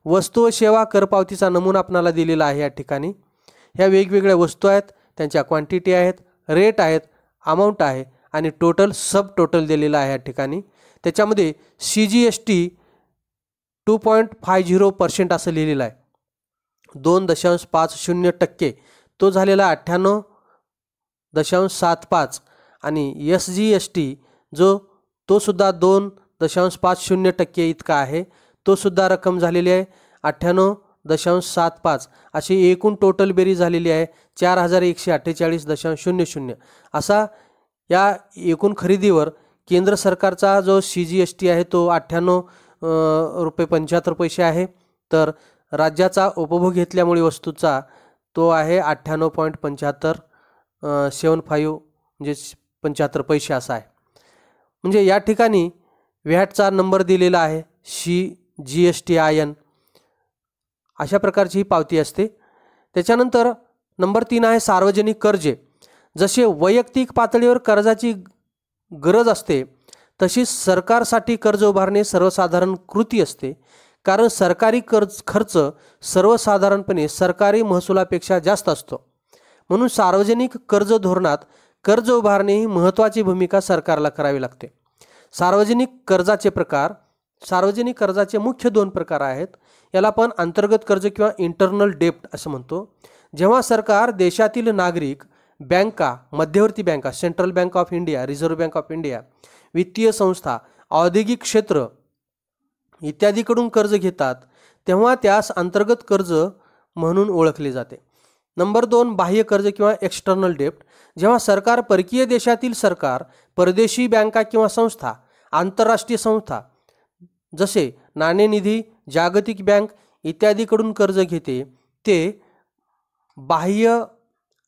वस्तू व सेवा करपावतीचा नमुना आपणाला दिलेला आहे. या ठिकाणी ह्या वेगवेगळ्या वस्तू आहेत, त्यांच्या क्वांटिटी आहेत, रेट आहेत, अमाऊंट आहे आणि टोटल सब टोटल दिलेला आहे. या ठिकाणी त्याच्यामध्ये CGST 2.50% असं लिहिलेलं आहे. 2.50% तो झालेला 98.75 आणि SGST जो तो सुद्धा 2.50% इतका आहे. तो सुद्धा रक्कम झालेली आहे 98.75. अशी एकूण टोटल बेरीज झालेली आहे 4148.00. असा या एकूण खरेदीवर केंद्र सरकारचा जो CGST आहे तो 98.75 रुपये आहे. तर राज्याचा उपभोग घेतल्यामुळे वस्तूचा तो आहे 98.75 म्हणजे 75 पैसे असा आहे. म्हणजे या ठिकाणी व्हॅटचा नंबर दिलेला आहे CGSTIN अशा प्रकारची ही पावती असते. त्याच्यानंतर नंबर 3 आहे सार्वजनिक कर्जे. जसे वैयक्तिक पातळीवर कर्जाची गरज असते तशी सरकारसाठी कर्ज उभारणे सर्वसाधारण कृती असते, कारण सरकारी खर्च सर्वसाधारणपणे सरकारी महसुलापेक्षा जास्त असतो. म्हणून सार्वजनिक कर्ज धोरणात कर्ज उभारणे ही महत्त्वाची भूमिका सरकारला करावी लागते. सार्वजनिक कर्जाचे मुख्य 2 प्रकार आहेत. याला आपण अंतर्गत कर्ज किंवा इंटरनल डेप्ट असं म्हणतो. जेव्हा सरकार देशातील नागरिक, बँका, मध्यवर्ती बँका, central bank of India, reserve bank of India, वित्तीय संस्था, औद्योगिक क्षेत्र इत्यादीकडून कर्ज घेतात तेव्हा त्यास अंतर्गत कर्ज म्हणून ओळखले जाते. नंबर 2 बाह्य कर्ज किंवा एक्सटर्नल डेप्ट. जेव्हा सरकार परकीय देशातील सरकार, परदेशी बँका किंवा संस्था, आंतरराष्ट्रीय संस्था जसे नाणेनिधी, जागतिक बँक इत्यादीकडून कर्ज घेते ते बाह्य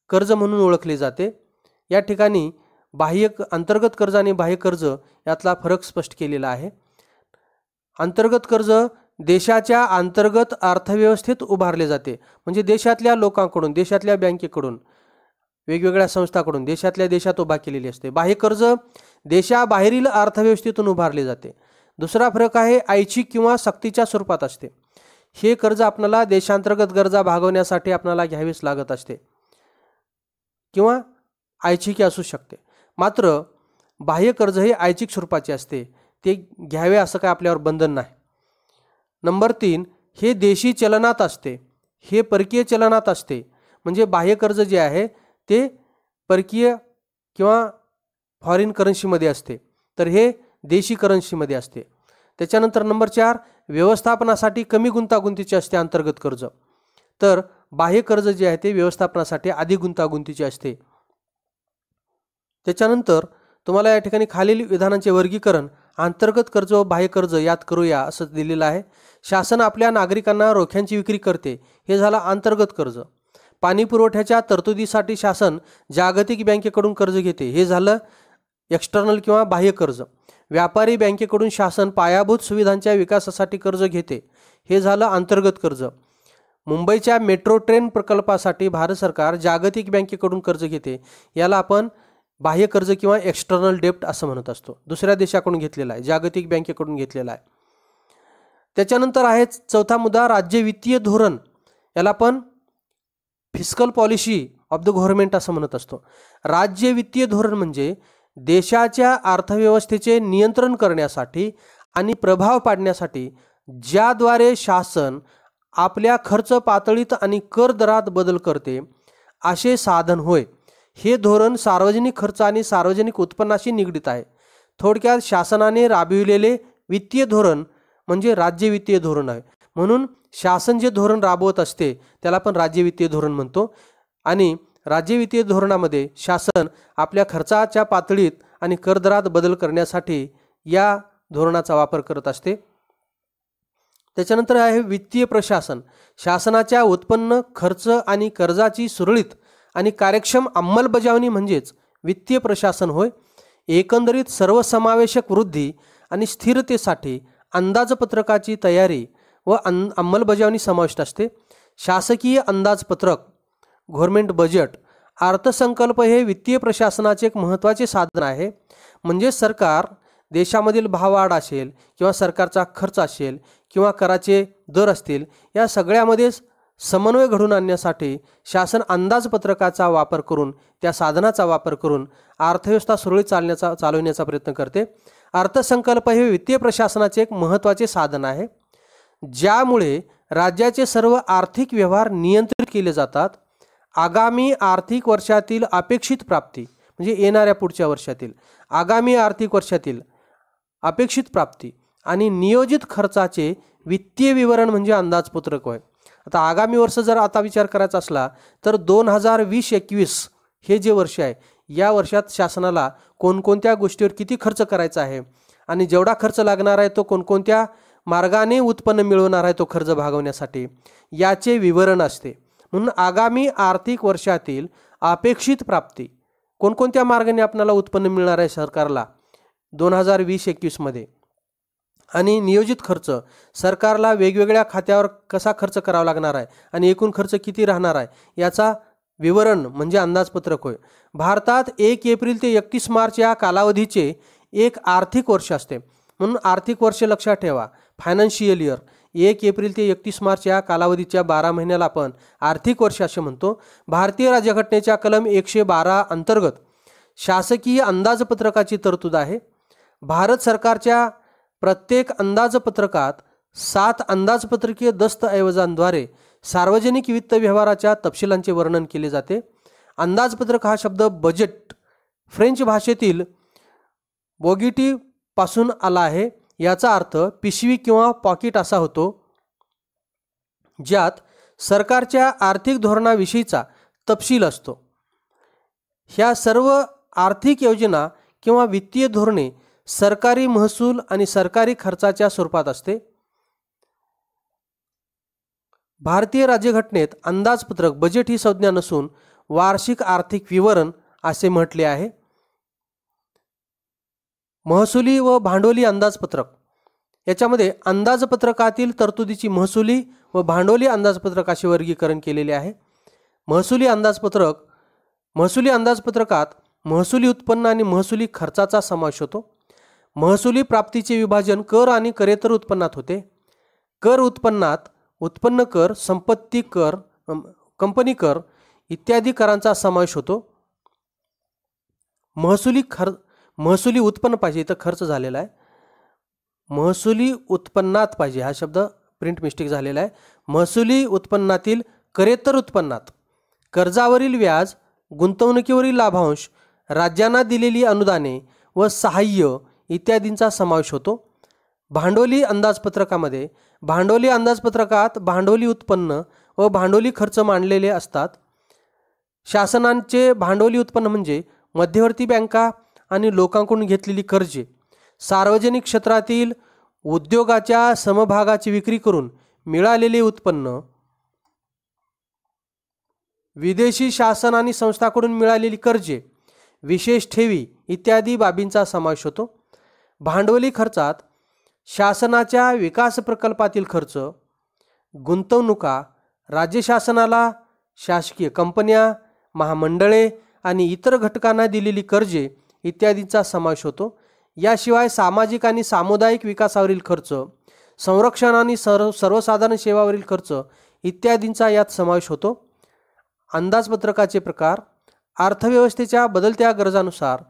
कर्ज म्हणून ओळखले जाते. या ठिकाणी अंतर्गत कर्ज आणि बाह्य कर्ज यातला फरक स्पष्ट केलेला आहे. अंतर्गत कर्ज देशाच्या अंतर्गत अर्थव्यवस्थेत उभारले जाते, म्हणजे देशातल्या लोकांकडून, देशातल्या बँकेकडून, वेगवेगळ्या संस्थांकडून देशात उभा केलेली असते. बाह्य कर्ज देशाबाहेरील अर्थव्यवस्थेतून उभारले जाते. दुसरा फरक आहे ऐच्छिक किंवा सक्तीच्या स्वरूपात असते. हे कर्ज आपल्याला देशांतर्गत गरजा भागवण्यासाठी आपल्याला घ्यावीच लागत असते किंवा ऐच्छिक असू शकते. मात्र बाह्य कर्ज हे ऐच्छिक स्वरूपाचे असते, ते घ्यावे असं काय आपल्यावर बंधन नाही. नंबर 3 हे देशी चलनात असते, हे परकीय चलनात असते. म्हणजे बाह्य कर्ज जे आहे ते परकीय किंवा फॉरेन करन्सीमध्ये असते, तर हे देशी करन्सीमध्ये असते. त्याच्यानंतर नंबर 4 व्यवस्थापनासाठी कमी गुंतागुंतीचे असते अंतर्गत कर्ज, तर बाह्य कर्ज जे आहे ते व्यवस्थापनासाठी अधिक गुंतागुंतीचे असते. त्याच्यानंतर तुम्हाला या ठिकाणी खालील विधानांचे वर्गीकरण अंतर्गत कर्ज व बाह्य कर्ज यात करूया असं दिलेलं आहे. शासन आपल्या नागरिकांना रोख्यांची विक्री करते, हे झालं अंतर्गत कर्ज. पाणी पुरवठ्याच्या तरतुदीसाठी शासन जागतिक बँकेकडून कर्ज घेते, हे झालं एक्सटर्नल किंवा बाह्य कर्ज. व्यापारी बँकेकडून शासन पायाभूत सुविधांच्या विकासासाठी कर्ज घेते, हे झालं अंतर्गत कर्ज. मुंबईच्या मेट्रो ट्रेन प्रकल्पासाठी भारत सरकार जागतिक बँकेकडून कर्ज घेते, याला आपण बाह्य कर्ज किंवा एक्सटर्नल डेप्ट असं म्हणत असतो. दुसऱ्या देशाकडून घेतलेला आहे, जागतिक बँकेकडून घेतलेला आहे. त्याच्यानंतर आहे चौथा मुद्दा राज्य वित्तीय धोरण, याला आपण fiscal policy of the government असं म्हणत असतो. राज्य वित्तीय धोरण म्हणजे देशाच्या अर्थव्यवस्थेचे नियंत्रण करण्यासाठी आणि प्रभाव पाडण्यासाठी ज्याद्वारे शासन आपल्या खर्च पातळीत आणि कर दरात बदल करते असे साधन होय. हे धोरण सार्वजनिक खर्च आणि सार्वजनिक उत्पन्नाशी निगडित आहे. थोडक्यात शासनाने राबविलेले वित्तीय धोरण म्हणजे राज्य वित्तीय धोरण आहे. म्हणून शासन जे धोरण राबवत असते त्याला आपण राज्य वित्तीय धोरण म्हणतो. आणि राज्य वित्तीय धोरणामध्ये शासन आपल्या खर्चाच्या पातळीत आणि करदरात बदल करण्यासाठी या धोरणाचा वापर करत असते. त्याच्यानंतर आहे वित्तीय प्रशासन. शासनाच्या उत्पन्न, खर्च आणि कर्जाची सुरळीत आणि कार्यक्षम अंमलबजावणी म्हणजेच वित्तीय प्रशासन होय. एकंदरीत सर्वसमावेशक वृद्धी आणि स्थिरतेसाठी अंदाजपत्रकाची तयारी व अंमलबजावणी समाविष्ट असते. शासकीय अंदाजपत्रक, गव्हर्नमेंट बजेट, अर्थसंकल्प हे वित्तीय प्रशासनाचे एक महत्त्वाचे साधन आहे. म्हणजे सरकार देशामधील भाववाढ असेल किंवा सरकारचा खर्च असेल किंवा कराचे दर असतील, या सगळ्यामध्ये समन्वय घडवून आणण्यासाठी शासन अंदाजपत्रकाचा वापर करून, त्या साधनाचा वापर करून अर्थव्यवस्था सुरळीत चालवण्याचा प्रयत्न करते. अर्थसंकल्प हे वित्तीय प्रशासनाचे एक महत्त्वाचे साधन आहे, ज्यामुळे राज्याचे सर्व आर्थिक व्यवहार नियंत्रित केले जातात. आगामी आर्थिक वर्षातील अपेक्षित प्राप्ती म्हणजे येणाऱ्या पुढच्या वर्षातील आगामी आर्थिक वर्षातील अपेक्षित प्राप्ती आणि नियोजित खर्चाचे वित्तीय विवरण म्हणजे अंदाजपत्रक होय. आता आगामी वर्ष जर आता विचार करायचा असला तर 2020-21 हे जे वर्ष आहे, या वर्षात शासनाला कोणकोणत्या गोष्टीवर किती खर्च करायचा आहे आणि जेवढा खर्च लागणार आहे तो कोणकोणत्या मार्गाने उत्पन्न मिळवणार आहे तो खर्च भागवण्यासाठी, याचे विवरण असते. म्हणून आगामी आर्थिक वर्षातील अपेक्षित प्राप्ती कोणकोणत्या मार्गाने आपल्याला उत्पन्न मिळणार आहे सरकारला 2020-21 मध्ये, आणि नियोजित खर्च सरकारला वेगवेगळ्या खात्यावर कसा खर्च करावा लागणार आहे आणि एकूण खर्च किती राहणार आहे, याचा विवरण म्हणजे अंदाजपत्रक होय. भारतात 1 एप्रिल ते 31 मार्च या कालावधीचे एक आर्थिक वर्ष असते. म्हणून आर्थिक वर्ष लक्षात ठेवा, फायनान्शियल इयर. 1 एप्रिल ते 31 मार्च या कालावधीच्या 12 महिन्याला आपण आर्थिक वर्ष असे म्हणतो. भारतीय राज्यघटनेच्या कलम 112 अंतर्गत शासकीय अंदाजपत्रकाची तरतूद आहे. भारत सरकारच्या प्रत्येक अंदाजपत्रकात 7 अंदाजपत्रकीय दस्तऐवजांद्वारे सार्वजनिक वित्त व्यवहाराच्या तपशिलांचे वर्णन केले जाते. अंदाजपत्रक हा शब्द बजेट फ्रेंच भाषेतील बोगिटी पासून आला आहे. याचा अर्थ पिशवी किंवा पॉकेट असा होतो, ज्यात सरकारच्या आर्थिक धोरणाविषयीचा तपशील असतो. ह्या सर्व आर्थिक योजना किंवा वित्तीय धोरणे सरकारी महसूल आणि सरकारी खर्चाच्या स्वरूपात असते. भारतीय राज्यघटनेत अंदाजपत्रक बजेट ही संज्ञा नसून वार्षिक आर्थिक विवरण असे म्हटले आहे. महसुली व भांडवली अंदाजपत्रक, याच्यामध्ये अंदाजपत्रकातील तरतुदीची महसुली व भांडवली अंदाजपत्रक असे वर्गीकरण केलेले आहे. महसुली अंदाजपत्रकात महसुली उत्पन्न आणि महसुली खर्चाचा समावेश होतो. महसुली प्राप्तीचे विभाजन कर आणि करेतर उत्पन्नात होते. कर उत्पन्नात उत्पन्न कर, संपत्ती कर, कंपनी कर इत्यादी करांचा समावेश होतो. महसुली उत्पन्न पाहिजे, इथं खर्च झालेला आहे, महसुली उत्पन्नात पाहिजे, हा शब्द प्रिंट मिस्टेक झालेला आहे. महसुली उत्पन्नातील करेतर उत्पन्नात कर्जावरील व्याज, गुंतवणुकीवरील लाभांश, राज्यांना दिलेली अनुदाने व सहाय्य इत्यादींचा समावेश होतो. भांडवली अंदाजपत्रकात भांडवली उत्पन्न व भांडवली खर्च मांडलेले असतात. शासनाचे भांडवली उत्पन्न म्हणजे मध्यवर्ती बँका आणि लोकांकडून घेतलेली कर्जे, सार्वजनिक क्षेत्रातील उद्योगाच्या समभागाची विक्री करून मिळालेले उत्पन्न, विदेशी शासन आणि संस्थांकडून मिळालेली कर्जे, विशेष ठेवी इत्यादी बाबींचा समावेश होतो. भांडवली खर्चात शासनाच्या विकास प्रकल्पातील खर्च, गुंतवणुका, राज्य शासनाला शासकीय कंपन्या, महामंडळे आणि इतर घटकांना दिलेली कर्जे इत्यादींचा समावेश होतो. याशिवाय सामाजिक आणि सामुदायिक विकासावरील खर्च, संरक्षण आणि सर्वसाधारण सेवावरील खर्च इत्यादींचा यात समावेश होतो. अंदाजपत्रकाचे प्रकार: अर्थव्यवस्थेच्या बदलत्या गरजानुसार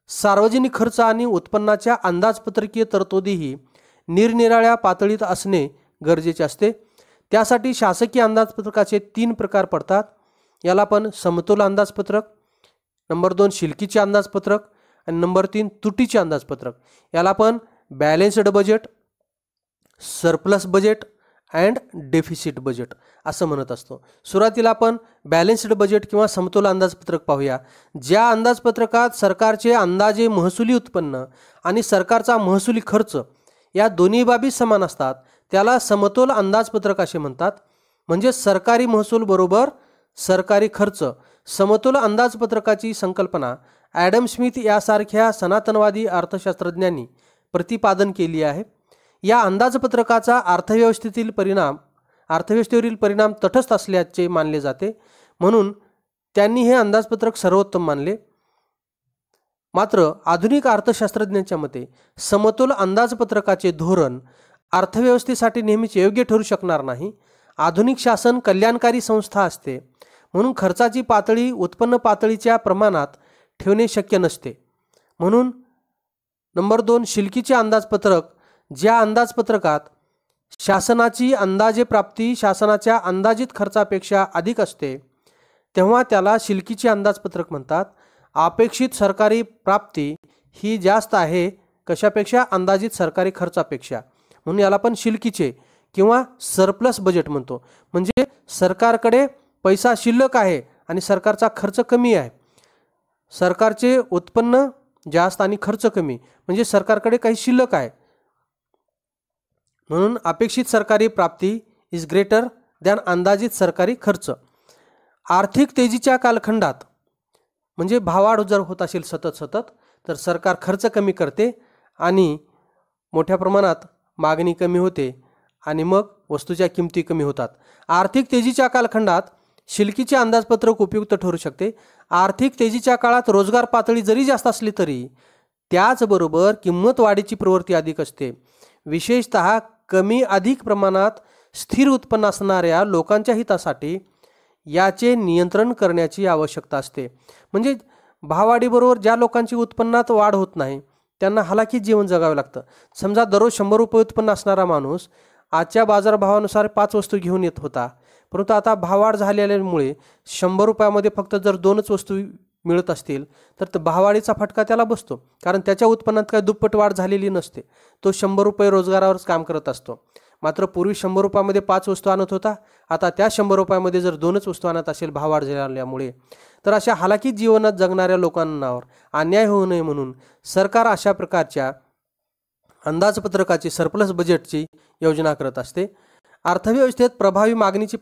सार्वजनिक खर्च आणि उत्पन्नाच्या अंदाजपत्रकीय तरतुदीही निरनिराळ्या पातळीत असणे गरजेचे असते. त्यासाठी शासकीय अंदाजपत्रकाचे 3 प्रकार पडतात. याला आपण समतोल अंदाजपत्रक, नंबर 2 शिल्लकीचे अंदाजपत्रक आणि नंबर 3 तुटीचे अंदाजपत्रक. याला आपण balanced budget, surplus budget and deficit budget असं म्हणत असतो. सुरुवातीला आपण बॅलन्स्ड बजेट किंवा समतोल अंदाजपत्रक पाहूया. ज्या अंदाजपत्रकात सरकारचे अंदाजे महसुली उत्पन्न आणि सरकारचा महसुली खर्च या दोन्ही बाबी समान असतात त्याला समतोल अंदाजपत्रक असे म्हणतात. म्हणजे सरकारी महसूल बरोबर सरकारी खर्च. समतोल अंदाजपत्रकाची संकल्पना ॲडम स्मिथ यासारख्या सनातनवादी अर्थशास्त्रज्ञांनी प्रतिपादन केली आहे. या अंदाजपत्रकाचा अर्थव्यवस्थेवरील परिणाम तटस्थ असल्याचे मानले जाते, म्हणून त्यांनी हे अंदाजपत्रक सर्वोत्तम मानले. मात्र आधुनिक अर्थशास्त्रज्ञांच्या मते समतोल अंदाजपत्रकाचे धोरण अर्थव्यवस्थेसाठी नेहमीच योग्य ठरू शकणार नाही. आधुनिक शासन कल्याणकारी संस्था असते, म्हणून खर्चाची पातळी उत्पन्न पातळीच्या प्रमाणात ठेवणे शक्य नसते. म्हणून नंबर 2, शिल्लकीचे अंदाजपत्रक. ज्या अंदाजपत्रकात शासनाची अंदाजे प्राप्ती शासनाच्या अंदाजित खर्चापेक्षा अधिक असते तेव्हा त्याला शिल्लकीचे अंदाजपत्रक म्हणतात. अपेक्षित सरकारी प्राप्ती ही जास्त आहे कशापेक्षा? अंदाजित सरकारी खर्चापेक्षा, म्हणून याला आपण शिल्लकीचे किंवा सरप्लस बजेट म्हणतो. म्हणजे सरकारकडे पैसा शिल्लक आहे आणि सरकारचा खर्च कमी आहे. सरकारचे उत्पन्न जास्त आणि खर्च कमी, म्हणजे सरकारकडे काही शिल्लक आहे. म्हणून अपेक्षित सरकारी प्राप्ती इज ग्रेटर दॅन अंदाजित सरकारी खर्च. आर्थिक तेजीच्या कालखंडात म्हणजे भावाढ जर होत असेल सतत तर सरकार खर्च कमी करते आणि मोठ्या प्रमाणात मागणी कमी होते आणि मग वस्तूच्या किमती कमी होतात. आर्थिक तेजीच्या कालखंडात शिल्लकीचे अंदाजपत्रक उपयुक्त ठरू शकते. आर्थिक तेजीच्या काळात रोजगार पातळी जरी जास्त असली तरी त्याचबरोबर किंमत वाढीची प्रवृत्ती अधिक असते. विशेषतः कमी अधिक प्रमाणात स्थिर उत्पन्न असणाऱ्या लोकांच्या हितासाठी याचे नियंत्रण करण्याची आवश्यकता असते. म्हणजे भाववाढीबरोबर ज्या लोकांची उत्पन्नात वाढ होत नाही त्यांना हलाखीत जीवन जगावे लागतं. समजा दररोज 100 रुपये उत्पन्न असणारा माणूस आजच्या बाजारभावानुसार 5 वस्तू घेऊन येत होता, परंतु आता भाववाढ झालेल्यामुळे 100 रुपयामध्ये फक्त जर 2च वस्तू मिळत असतील तर भाववाढीचा फटका त्याला बसतो, कारण त्याच्या उत्पन्नात काही दुप्पट वाढ झालेली नसते. तो 100 रुपये रोजगारावरच काम करत असतो. मात्र पूर्वी 100 रुपयामध्ये 5 वस्तू आणत होता, आता त्या 100 रुपयामध्ये जर 2च वस्तू आणत असेल भाववाढ झाल्यामुळे, तर अशा हलाखीत जीवनात जगणाऱ्या लोकांवर अन्याय होऊ नये म्हणून सरकार अशा प्रकारच्या अंदाजपत्रकाची सरप्लस बजेटची योजना करत असते. अर्थव्यवस्थेतील प्रभावी मागणीची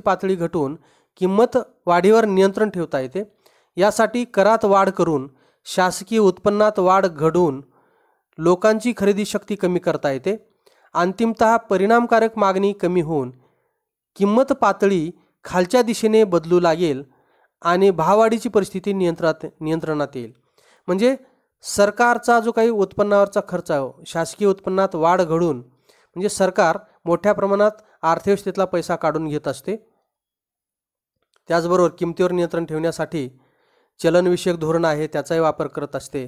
पातळी घटवून किंमत वाढीवर नियंत्रण ठेवता येते. यासाठी करात वाढ करून शासकीय उत्पन्नात वाढ घडवून लोकांची खरेदी शक्ती कमी करता येते. अंतिमतः परिणामकारक मागणी कमी होऊन किंमत पातळी खालच्या दिशेने बदलू लागेल आणि भाववाढीची परिस्थिती नियंत्रणात येईल. म्हणजे सरकारचा जो काही उत्पन्नावरचा खर्च आहे, शासकीय उत्पन्नात वाढ घडून म्हणजे सरकार मोठ्या प्रमाणात अर्थव्यवस्थेतला पैसा काढून घेत असते. त्याचबरोबर किमतीवर नियंत्रण ठेवण्यासाठी चलनविषयक धोरण आहे त्याचाही वापर करत असते.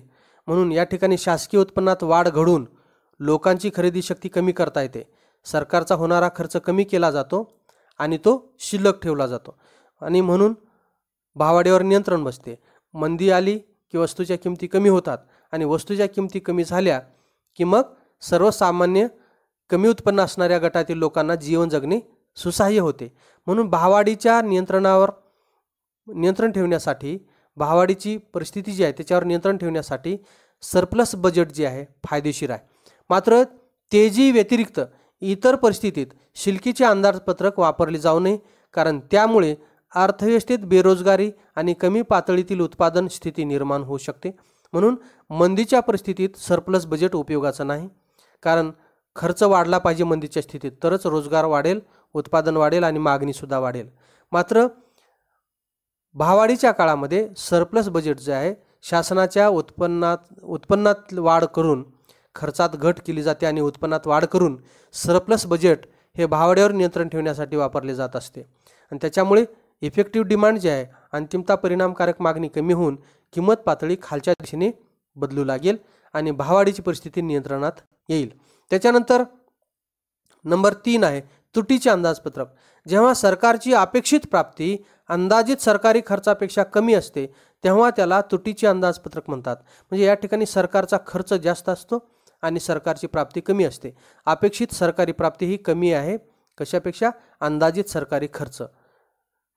म्हणून या ठिकाणी शासकीय उत्पन्नात वाढ घडून लोकांची खरेदी शक्ती कमी करता येते. सरकारचा होणारा खर्च कमी केला जातो आणि तो शिल्लक ठेवला जातो आणि म्हणून भाववाढीवर नियंत्रण बसते. मंदी आली की वस्तूच्या किमती कमी होतात आणि वस्तूच्या किमती कमी झाल्या की मग सर्वसामान्य कमी उत्पन्न असणाऱ्या गटातील लोकांना जीवन जगणे सुसह्य होते. म्हणून भाववाढीच्या नियंत्रण ठेवण्यासाठी भाववाढीची परिस्थिती जी आहे त्याच्यावर नियंत्रण ठेवण्यासाठी सरप्लस बजेट जे आहे फायदेशीर आहे. मात्र तेजी व्यतिरिक्त इतर परिस्थितीत शिल्लकीचे अंदाजपत्रक वापरले जाऊ नये, कारण त्यामुळे अर्थव्यवस्थेत बेरोजगारी आणि कमी पातळीतील उत्पादन स्थिती निर्माण होऊ शकते. म्हणून मंदीच्या परिस्थितीत सरप्लस बजेट उपयोगाचं नाही, कारण खर्च वाढला पाहिजे मंदीच्या स्थितीत, तरच रोजगार वाढेल, उत्पादन वाढेल आणि मागणीसुद्धा वाढेल. मात्र भाववाढीच्या काळामध्ये सरप्लस बजेट जे आहे शासनाच्या उत्पन्नात वाढ करून खर्चात घट केली जाते आणि उत्पन्नात वाढ करून सरप्लस बजेट हे भाववाढीवर नियंत्रण ठेवण्यासाठी वापरले जात असते. आणि त्याच्यामुळे इफेक्टिव्ह डिमांड जे आहे अंतिमतः परिणामकारक मागणी कमी होऊन किंमत पातळी खालच्या दिशेने बदलू लागेल आणि भाववाढीची परिस्थिती नियंत्रणात येईल. त्याच्यानंतर नंबर 3 आहे तुटीचे अंदाजपत्रक. जेव्हा सरकारची अपेक्षित प्राप्ती अंदाजित सरकारी खर्चापेक्षा कमी असते तेव्हा त्याला तुटीचे अंदाजपत्रक म्हणतात. म्हणजे या ठिकाणी सरकारचा खर्च जास्त असतो आणि सरकारची प्राप्ती कमी असते. अपेक्षित सरकारी प्राप्ती ही कमी आहे कशापेक्षा? अंदाजित सरकारी खर्च.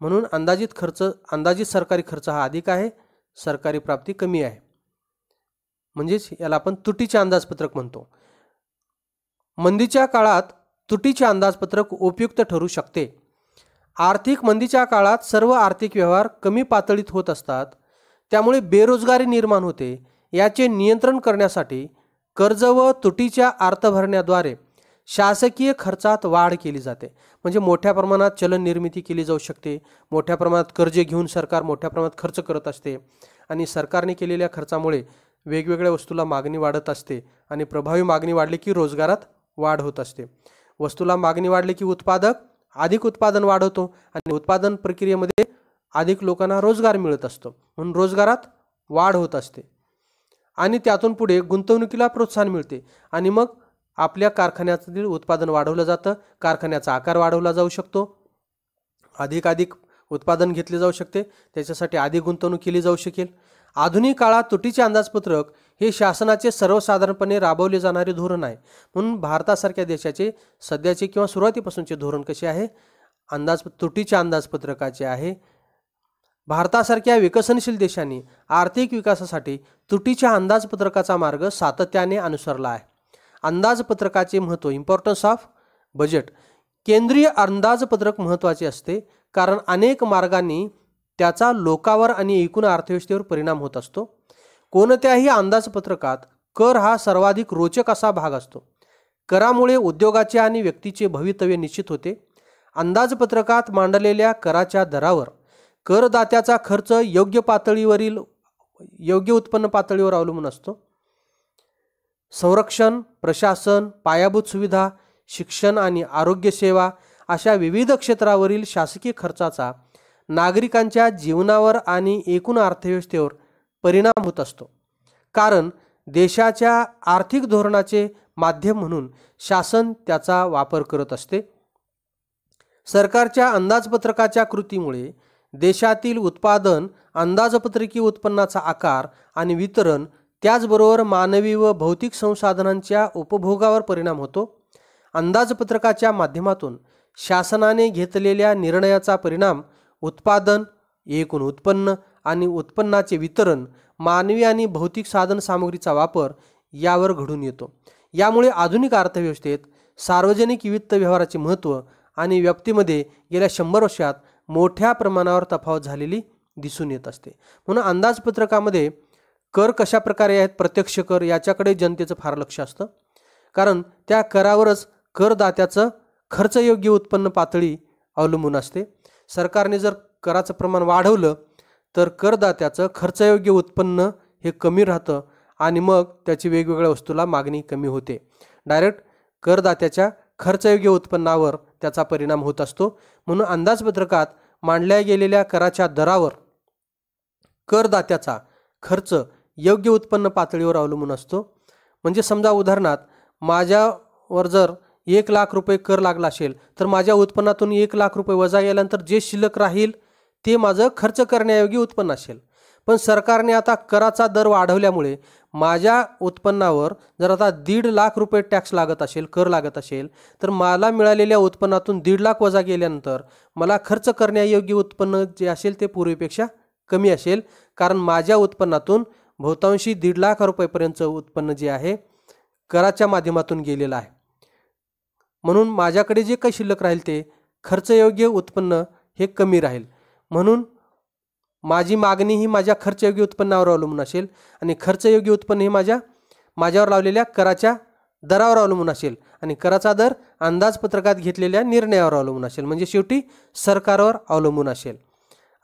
म्हणून अंदाजित सरकारी खर्च हा अधिक आहे, सरकारी प्राप्ती कमी आहे. म्हणजेच याला आपण तुटीचे अंदाजपत्रक म्हणतो. मंदीच्या काळात तुटीचे अंदाजपत्रक उपयुक्त ठरू शकते. आर्थिक मंदीच्या काळात सर्व आर्थिक व्यवहार कमी पातळीत होत असतात, त्यामुळे बेरोजगारी निर्माण होते. याचे नियंत्रण करण्यासाठी कर्ज व तुटीच्या अर्थभरण्याद्वारे शासकीय खर्चात वाढ केली जाते. म्हणजे मोठ्या प्रमाणात चलन निर्मिती केली जाऊ शकते. मोठ्या प्रमाणात कर्ज घेऊन सरकार मोठ्या प्रमाणात खर्च करत असते आणि सरकारने केलेल्या खर्चामुळे वेगवेगळ्या वस्तूला मागणी वाढत असते आणि प्रभावी मागणी वाढली की रोजगारात वाढ होत असते. वस्तूला मागणी वाढली की उत्पादक अधिक उत्पादन वाढवतो आणि उत्पादन प्रक्रियेमध्ये अधिक लोकांना रोजगार मिळत असतो, म्हणून रोजगारात वाढ होत असते आणि त्यातून पुढे गुंतवणुकीला प्रोत्साहन मिळते आणि मग आपल्या कारखान्यातील उत्पादन वाढवलं जातं. कारखान्याचा आकार वाढवला जाऊ शकतो, अधिक उत्पादन घेतले जाऊ शकते, त्याच्यासाठी अधिक गुंतवणूक केली जाऊ शकेल. आधुनिक काळात तुटीचे अंदाजपत्रक हे शासनाचे सर्वसाधारणपणे राबवले जाणारे धोरण आहे. म्हणून भारतासारख्या देशाचे सध्याचे किंवा सुरुवातीपासूनचे धोरण कसे आहे? तुटीच्या अंदाजपत्रकाचे आहे. भारतासारख्या विकसनशील देशांनी आर्थिक विकासासाठी तुटीच्या अंदाजपत्रकाचा मार्ग सातत्याने अनुसरला आहे. अंदाजपत्रकाचे महत्त्व, इम्पॉर्टन्स ऑफ बजेट. केंद्रीय अंदाजपत्रक महत्त्वाचे असते कारण अनेक मार्गांनी त्याचा लोकांवर आणि एकूण अर्थव्यवस्थेवर परिणाम होत असतो. कोणत्याही अंदाजपत्रकात कर हा सर्वाधिक रोचक असा भाग असतो. करामुळे उद्योगाचे आणि व्यक्तीचे भवितव्य निश्चित होते. अंदाजपत्रकात मांडलेल्या कराच्या दरावर करदात्याचा खर्च योग्य उत्पन्न पातळीवर अवलंबून असतो. संरक्षण, प्रशासन, पायाभूत सुविधा, शिक्षण आणि आरोग्य सेवा अशा विविध क्षेत्रावरील शासकीय खर्चाचा नागरिकांच्या जीवनावर आणि एकूण अर्थव्यवस्थेवर परिणाम होत असतो. कारण देशाच्या आर्थिक धोरणाचे माध्यम म्हणून शासन त्याचा वापर करत असते. सरकारच्या अंदाजपत्रकाच्या कृतीमुळे देशातील उत्पादन, अंदाजपत्रकीय उत्पन्नाचा आकार आणि वितरण, त्याचबरोबर मानवी व भौतिक संसाधनांच्या उपभोगावर परिणाम होतो. अंदाजपत्रकाच्या माध्यमातून शासनाने घेतलेल्या निर्णयाचा परिणाम उत्पादन, एकूण उत्पन्न आणि उत्पन्नाचे वितरण, मानवी आणि भौतिक साधन सामग्रीचा वापर यावर घडून येतो. यामुळे आधुनिक अर्थव्यवस्थेत सार्वजनिक वित्त व्यवहाराचे महत्त्व आणि व्याप्तीमध्ये गेल्या 100 वर्षात मोठ्या प्रमाणावर तफावत झालेली दिसून येत असते. म्हणून अंदाजपत्रकामध्ये कर कशा प्रकारे आहेत, प्रत्यक्ष कर, याच्याकडे जनतेचं फार लक्ष असतं कारण त्या करावरच करदात्याचं खर्चयोग्य उत्पन्न पातळी अवलंबून असते. सरकारने जर कराचं प्रमाण वाढवलं तर करदात्याचं खर्चयोग्य उत्पन्न हे कमी राहतं आणि मग त्याची वेगवेगळ्या वस्तूला मागणी कमी होते. डायरेक्ट करदात्याच्या खर्चयोग्य उत्पन्नावर त्याचा परिणाम होत असतो. म्हणून अंदाजपत्रकात मांडल्या गेलेल्या कराच्या दरावर करदात्याचा खर्च योग्य उत्पन्न पातळीवर अवलंबून असतो. म्हणजे समजा उदाहरणार्थ माझ्यावर जर 1 लाख रुपये कर लागला असेल तर माझ्या उत्पन्नातून 1 लाख रुपये वजा केल्यानंतर जे शिल्लक राहील ते माझं खर्च करण्यायोग्य उत्पन्न असेल. पण सरकारने आता कराचा दर वाढवल्यामुळे माझ्या उत्पन्नावर जर आता 1.5 लाख रुपये टॅक्स लागत असेल, कर लागत असेल, तर मला मिळालेल्या उत्पन्नातून 1.5 लाख वजा केल्यानंतर मला खर्च करण्यायोग्य उत्पन्न जे असेल ते पूर्वीपेक्षा कमी असेल. कारण माझ्या उत्पन्नातून बहुतांशी 1.5 लाख रुपयेपर्यंतचं उत्पन्न जे आहे कराच्या माध्यमातून गेलेलं आहे. म्हणून माझ्याकडे जे काही शिल्लक राहील ते खर्चयोग्य उत्पन्न हे कमी राहील. म्हणून माझी मागणी ही माझ्या खर्चयोग्य उत्पन्नावर अवलंबून असेल आणि खर्चयोग्य उत्पन्न हे माझ्यावर लावलेल्या कराच्या दरावर अवलंबून असेल आणि कराचा दर अंदाजपत्रकात घेतलेल्या निर्णयावर अवलंबून असेल. म्हणजे शेवटी सरकारवर अवलंबून असेल.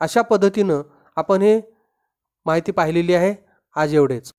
अशा पद्धतीनं आपण हे माहिती पाहिलेली आहे. आज एवढेच.